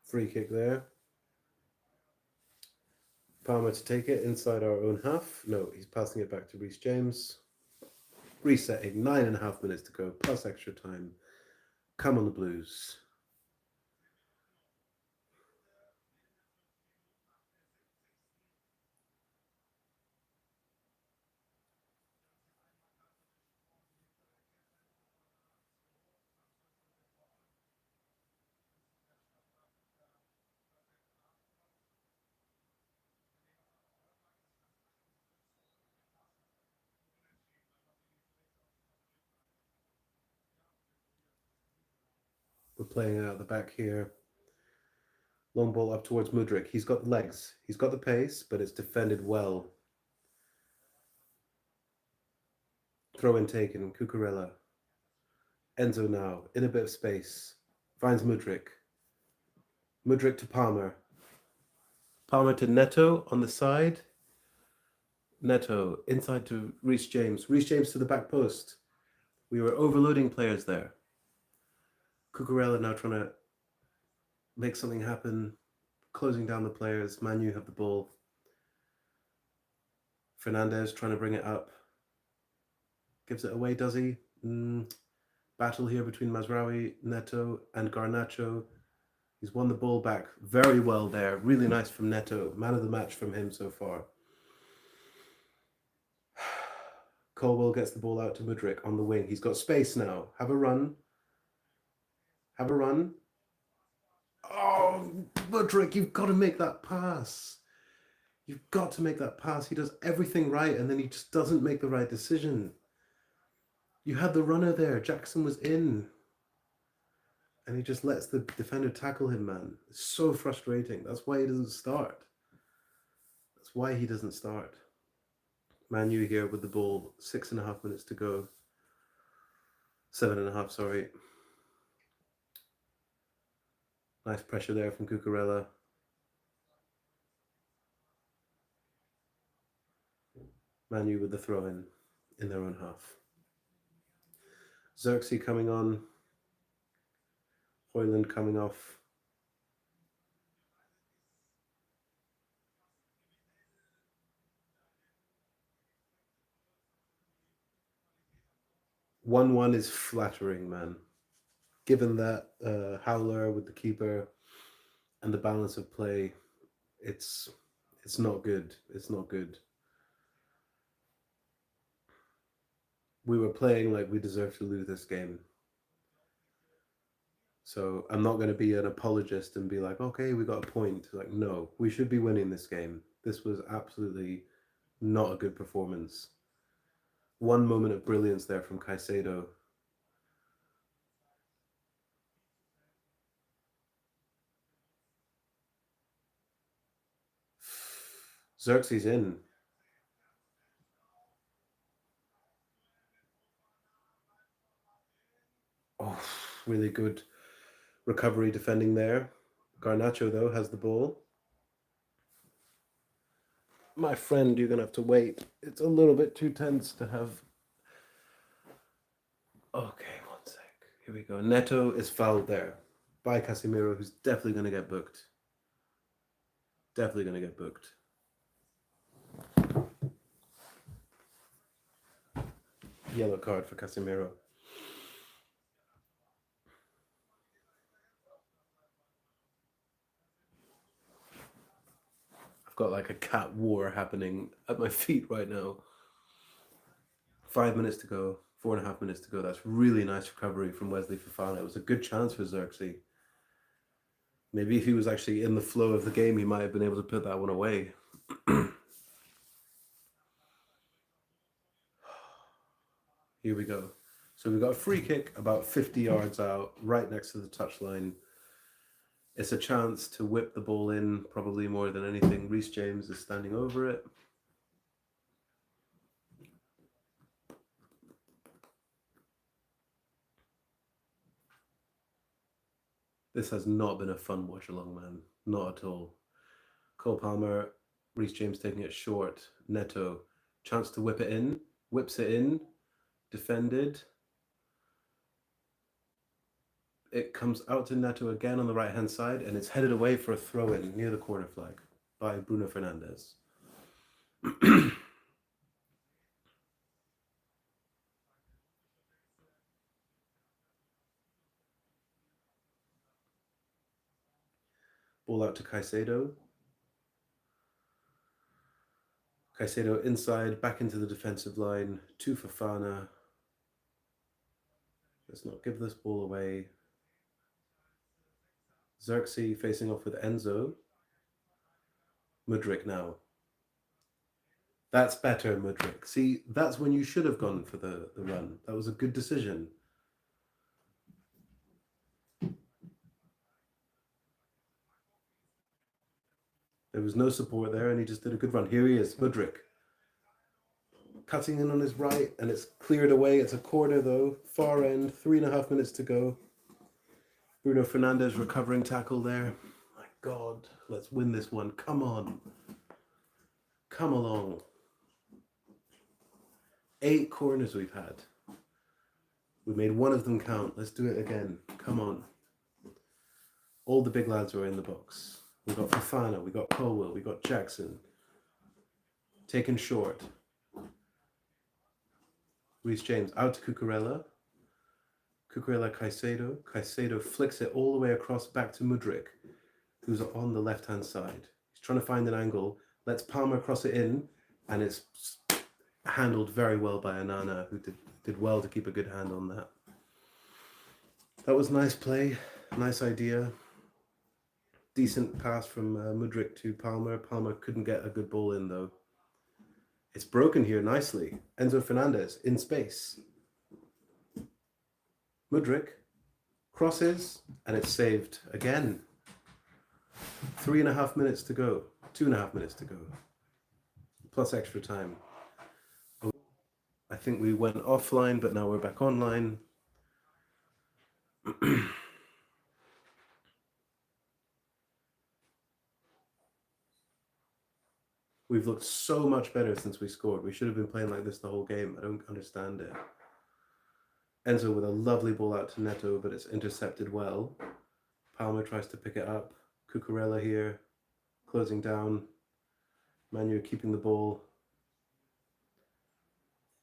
Free kick there. Palmer to take it inside our own half. No, he's passing it back to Reece James. Resetting, 9.5 minutes to go, plus extra time. Come on the Blues. We're playing out the back here. Long ball up towards Mudryk. He's got the legs. He's got the pace, but it's defended well. Throw in taken. Cucurella. Enzo now. In a bit of space. Finds Mudryk. Mudryk to Palmer. Palmer to Neto on the side. Neto inside to Reece James. Reece James to the back post. We were overloading players there. Cucurella now trying to make something happen, closing down the players. Manu have the ball. Fernandes trying to bring it up. Gives it away, does he? Battle here between Mazraoui, Neto, and Garnacho. He's won the ball back very well there. Really nice from Neto. Man of the match from him so far. Colwell gets the ball out to Mudryk on the wing. He's got space now. Have a run. Have a run. Oh, Mudryk, you've got to make that pass. You've got to make that pass. He does everything right, and then he just doesn't make the right decision. You had the runner there. Jackson was in. And he just lets the defender tackle him, man. It's so frustrating. That's why he doesn't start. That's why he doesn't start. Manu here with the ball. 6.5 minutes to go. 7.5, sorry. Nice pressure there from Cucurella. Manu with the throw in their own half. Xerxes coming on. Hoyland coming off. One is flattering, man. Given that howler with the keeper and the balance of play, it's not good. It's not good. We were playing like we deserved to lose this game. So I'm not going to be an apologist and be like, okay, we got a point. Like, no, we should be winning this game. This was absolutely not a good performance. One moment of brilliance there from Caicedo. Xerxes in. Oh, really good recovery defending there. Garnacho, though, has the ball. My friend, you're going to have to wait. It's a little bit too tense to have... Okay, one sec. Here we go. Neto is fouled there by Casemiro, who's definitely going to get booked. Definitely going to get booked. Yellow card for Casemiro. I've got like a cat war happening at my feet right now. 5 minutes to go, 4.5 minutes to go. That's really nice recovery from Wesley Fofana. It was a good chance for Xerxes. Maybe if he was actually in the flow of the game, he might have been able to put that one away. Here we go. So we've got a free kick about 50 yards out, right next to the touchline. It's a chance to whip the ball in, probably more than anything. Reece James is standing over it. This has not been a fun watch along, man. Not at all. Cole Palmer, Reece James taking it short. Neto, chance to whip it in. Whips it in. Defended. It comes out to Neto again on the right-hand side, and it's headed away for a throw-in near the corner flag by Bruno Fernandes. Ball out to Caicedo. Caicedo inside, back into the defensive line, to Fofana. Let's not give this ball away. Xerxes facing off with Enzo. Mudryk now. That's better, Mudryk. See, that's when you should have gone for the run. That was a good decision. There was no support there, and he just did a good run. Here he is, Mudryk. Cutting in on his right, and it's cleared away. It's a corner, though. Far end, 3.5 minutes to go. Bruno Fernandes recovering tackle there. My God, let's win this one. Come on. Come along. 8 corners we've had. We made one of them count. Let's do it again. Come on. All the big lads are in the box. We've got Fofana, we've got Colwell, we've got Jackson. Taken short. Reece James out to Cucurella. Cucurella Caicedo. Caicedo flicks it all the way across back to Mudryk, who's on the left-hand side. He's trying to find an angle. Lets Palmer cross it in, and it's handled very well by Anana, who did well to keep a good hand on that. That was nice play, nice idea. Decent pass from Mudryk to Palmer. Palmer couldn't get a good ball in, though. It's broken here nicely. Enzo Fernandes in space. Mudryk crosses, and it's saved again. 3.5 minutes to go. 2.5 minutes to go. Plus extra time. I think we went offline, but now we're back online. We've looked so much better since we scored. We should have been playing like this the whole game. I don't understand it. Enzo with a lovely ball out to Neto, but it's intercepted well. Palmer tries to pick it up. Cucurella here, closing down. Manu keeping the ball.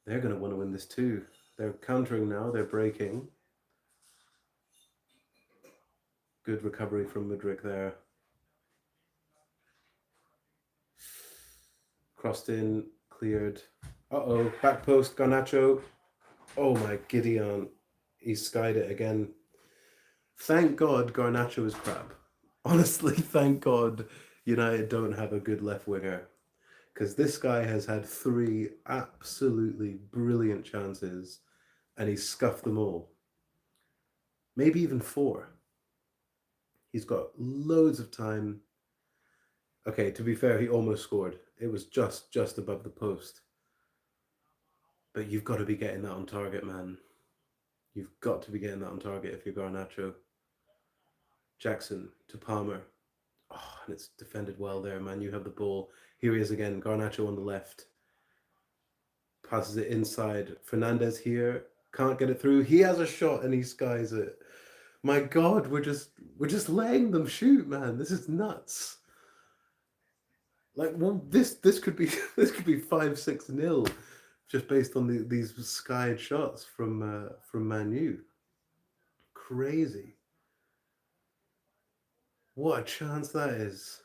They're going to want to win this too. They're countering now. They're breaking. Good recovery from Mudryk there. Crossed in, cleared. Uh-oh, back post, Garnacho. Oh my Gideon. He skied it again. Thank God Garnacho is crap. Honestly, thank God United don't have a good left winger. Because this guy has had 3 absolutely brilliant chances, and he's scuffed them all. Maybe even 4. He's got loads of time. Okay, to be fair, he almost scored. It was just above the post. But you've got to be getting that on target, man. You've got to be getting that on target if you're Garnacho. Jackson to Palmer. Oh, and it's defended well there, man. You have the ball. Here he is again. Garnacho on the left. Passes it inside. Fernandes here. Can't get it through. He has a shot and he skies it. My God, we're just letting them shoot, man. This is nuts. Like, well, this could be this could be 5-6-0 just based on these skied shots from Man U. Crazy. What a chance that is.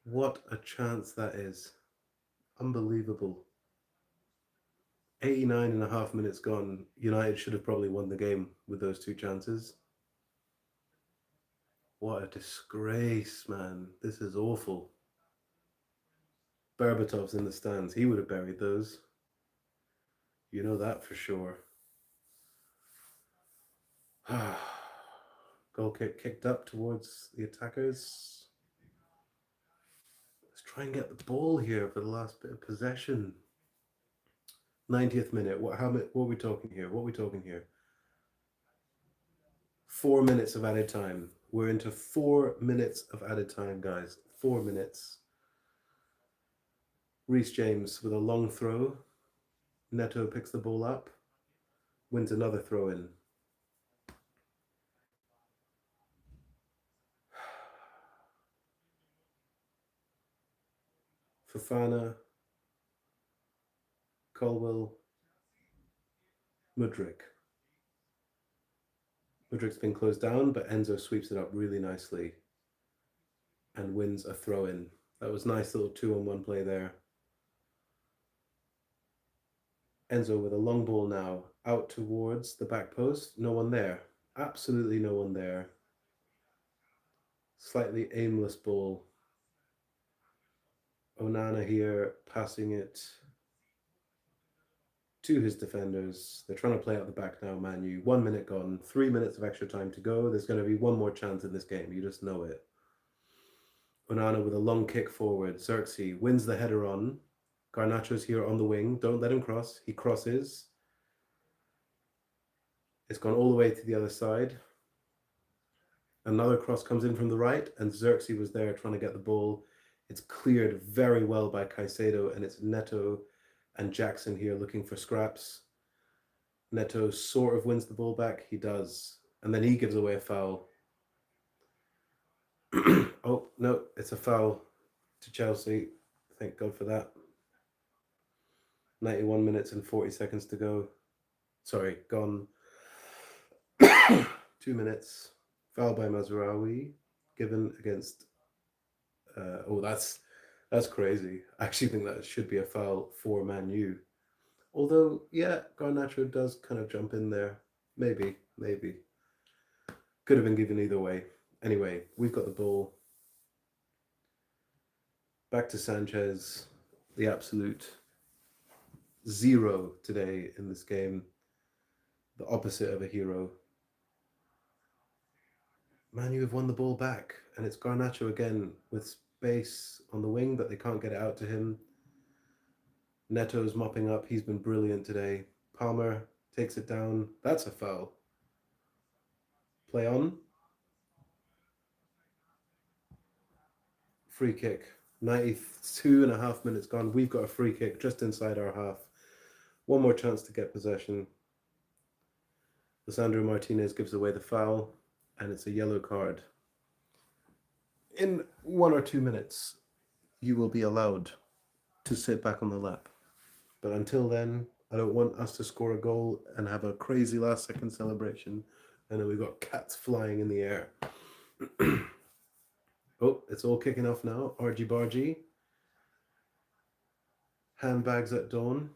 What a chance that is. Unbelievable. 89.5 minutes gone. United should have probably won the game with those two chances. What a disgrace, man. This is awful. Berbatov's in the stands. He would have buried those. You know that for sure. Goal kick kicked up towards the attackers. Let's try and get the ball here for the last bit of possession. 90th minute. What are we talking here? 4 minutes of added time. We're into 4 minutes of added time, guys. 4 minutes. Reece James with a long throw. Neto picks the ball up. Wins another throw in. Fofana, Colwell, Mudryk. Mudryk's been closed down, but Enzo sweeps it up really nicely and wins a throw in. That was nice little 2-on-1 play there. Enzo with a long ball now out towards the back post. No one there. Absolutely no one there. Slightly aimless ball. Onana here passing it to his defenders. They're trying to play out the back now, Man U. 1 minute gone. 3 minutes of extra time to go. There's going to be one more chance in this game. You just know it. Onana with a long kick forward. Xerxes wins the header on. Garnacho's here on the wing. Don't let him cross. He crosses. It's gone all the way to the other side. Another cross comes in from the right, and Xerxes was there trying to get the ball. It's cleared very well by Caicedo, and it's Neto and Jackson here looking for scraps. Neto sort of wins the ball back. He does. And then he gives away a foul. Oh, no, it's a foul to Chelsea. Thank God for that. 91 minutes and 40 seconds to go. Sorry, gone. 2 minutes. Foul by Mazraoui, given against... that's crazy. I actually think that should be a foul for Man U. Although, yeah, Garnacho does kind of jump in there. Maybe. Could have been given either way. Anyway, we've got the ball. Back to Sanchez. The absolute zero today in this game. The opposite of a hero. Man U have won the ball back, and it's Garnacho again with space on the wing, but they can't get it out to him. Neto's mopping up. He's been brilliant today. Palmer takes it down. That's a foul. Play on. Free kick. 92.5 minutes gone. We've got a free kick just inside our half. One more chance to get possession. Lisandro Martinez gives away the foul, and it's a yellow card. In 1 or 2 minutes, you will be allowed to sit back on the lap. But until then, I don't want us to score a goal and have a crazy last second celebration, and then we've got cats flying in the air. Oh, it's all kicking off now. Argy bargy. Handbags at dawn.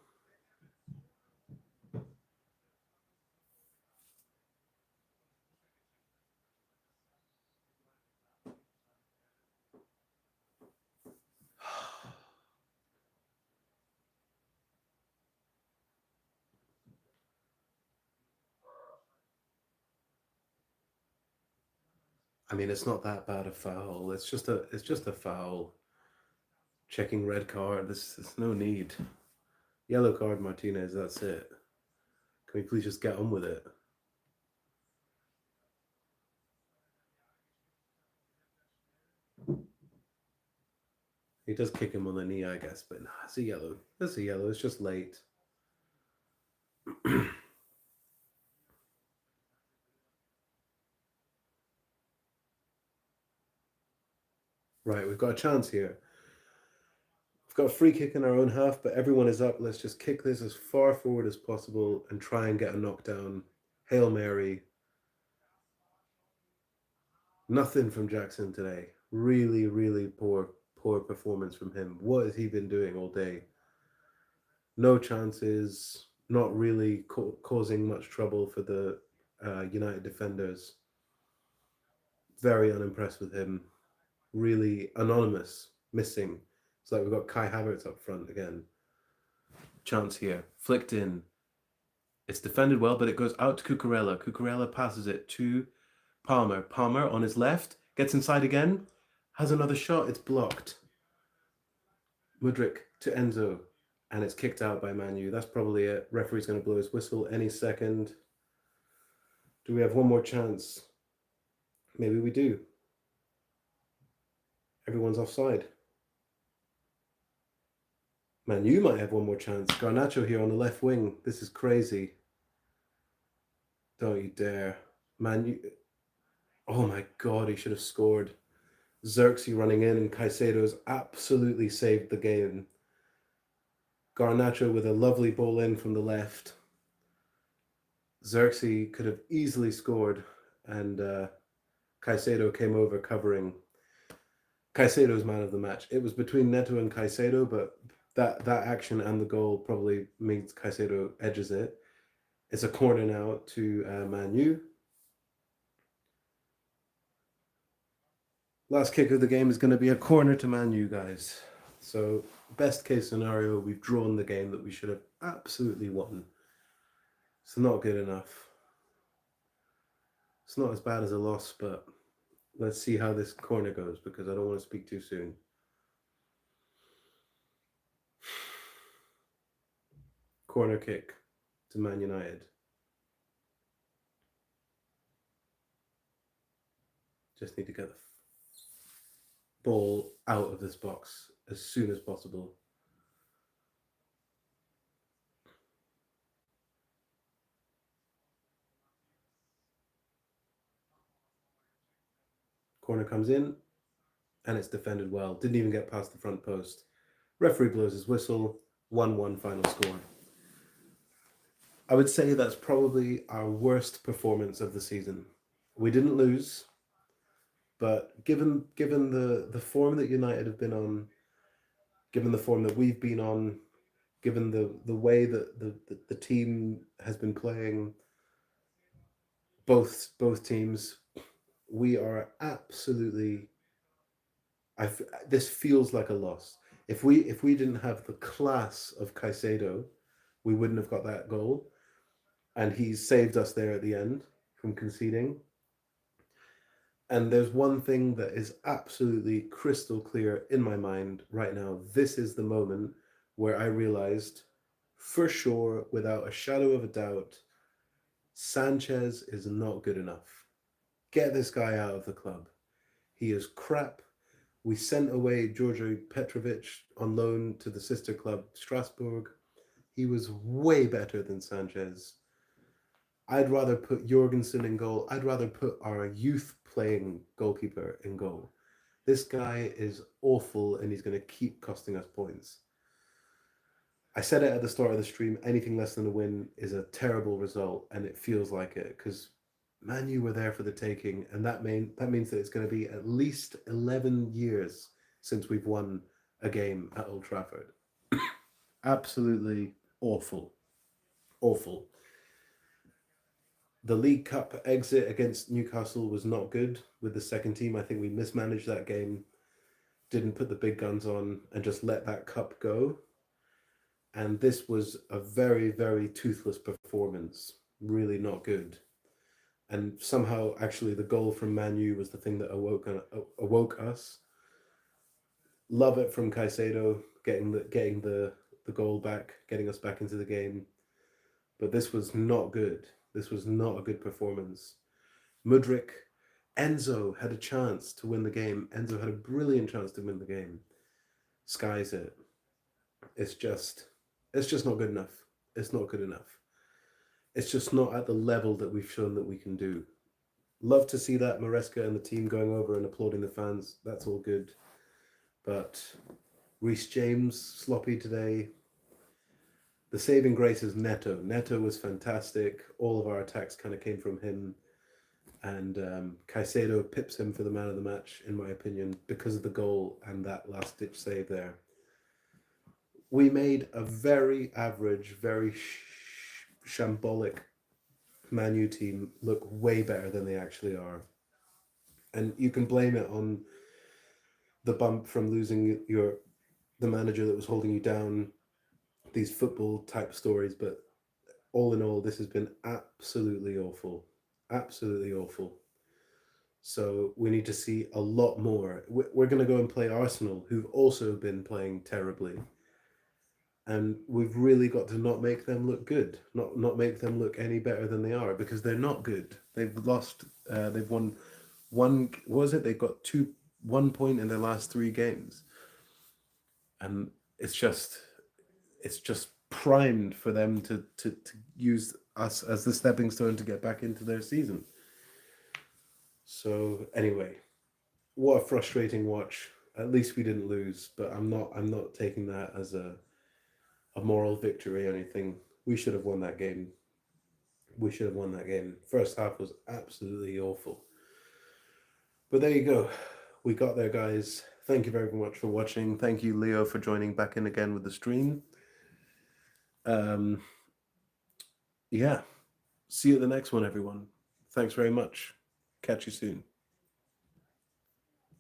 I mean, it's not that bad a foul. It's just a foul. Checking red card. There's no need. Yellow card, Martinez. That's it. Can we please just get on with it? He does kick him on the knee, I guess, but nah, it's a yellow. It's a yellow. It's just late. Right, we've got a chance here. We've got a free kick in our own half, but everyone is up. Let's just kick this as far forward as possible and try and get a knockdown. Hail Mary. Nothing from Jackson today. Really, really poor performance from him. What has he been doing all day? No chances, not really causing much trouble for the United defenders. Very unimpressed with him. Really anonymous, missing. It's like we've got Kai Havertz up front again. Chance here, flicked in. It's defended well, but it goes out to Cucurella. Cucurella passes it to Palmer. Palmer on his left, gets inside again, has another shot, it's blocked. Mudryk to Enzo, and it's kicked out by Manu. That's probably it. Referee's going to blow his whistle any second. Do we have one more chance? Maybe we do. Everyone's offside. Manu might have one more chance. Garnacho here on the left wing. This is crazy. Don't you dare. Manu. Oh my God, he should have scored. Xerxes running in, and Caicedo's absolutely saved the game. Garnacho with a lovely ball in from the left. Xerxes could have easily scored, and Caicedo came over covering. Caicedo's man of the match. It was between Neto and Caicedo, but that action and the goal probably means Caicedo edges it. It's a corner now to Manu. Last kick of the game is going to be a corner to Manu, guys. So best case scenario, we've drawn the game that we should have absolutely won. It's not good enough. It's not as bad as a loss, but let's see how this corner goes, because I don't want to speak too soon. Corner kick to Man United. Just need to get the ball out of this box as soon as possible. Corner comes in, and it's defended well. Didn't even get past the front post. Referee blows his whistle. 1-1 final score. I would say that's probably our worst performance of the season. We didn't lose, but given the form that United have been on, given the form that we've been on, given the way that the team has been playing, both teams, we are absolutely. This feels like a loss. If we didn't have the class of Caicedo, we wouldn't have got that goal, and he's saved us there at the end from conceding. And there's one thing that is absolutely crystal clear in my mind right now. This is the moment where I realized, for sure, without a shadow of a doubt, Sanchez is not good enough. Get this guy out of the club. He is crap. We sent away Georgiy Petrovic on loan to the sister club Strasbourg. He was way better than Sanchez. I'd rather put Jorgensen in goal. I'd rather put our youth playing goalkeeper in goal. This guy is awful, and he's going to keep costing us points. I said it at the start of the stream, anything less than a win is a terrible result, and it feels like it, because Man U were there for the taking, and that means that it's going to be at least 11 years since we've won a game at Old Trafford. Absolutely awful. Awful. The League Cup exit against Newcastle was not good with the second team. I think we mismanaged that game, didn't put the big guns on, and just let that cup go. And this was a very, very toothless performance. Really not good. And somehow, actually, the goal from Man U was the thing that awoke us. Love it from Caicedo, getting the goal back, getting us back into the game. But this was not good. This was not a good performance. Mudryk, Enzo had a chance to win the game. Enzo had a brilliant chance to win the game. Skies it. It's just not good enough. It's not good enough. It's just not at the level that we've shown that we can do. Love to see that Marescas and the team going over and applauding the fans. That's all good. But Reece James, sloppy today. The saving grace is Neto. Neto was fantastic. All of our attacks kind of came from him. And Caicedo pips him for the man of the match, in my opinion, because of the goal and that last-ditch save there. We made a very average, very shambolic Man U team look way better than they actually are. And you can blame it on the bump from losing the manager that was holding you down, these football type stories, but all in all, this has been absolutely awful. Absolutely awful. So we need to see a lot more. We're going to go and play Arsenal, who've also been playing terribly. And we've really got to not make them look good, not make them look any better than they are, because they're not good. They've lost, they've won one, what was it? They've got 1 point in their last 3 games. And it's just primed for them to use us as the stepping stone to get back into their season. So anyway, what a frustrating watch. At least we didn't lose, but I'm not taking that as a moral victory or anything. We should have won that game. We should have won that game. First half was absolutely awful. But there you go. We got there, guys. Thank you very much for watching. Thank you, Leo, for joining back in again with the stream. Yeah. See you at the next one, everyone. Thanks very much. Catch you soon.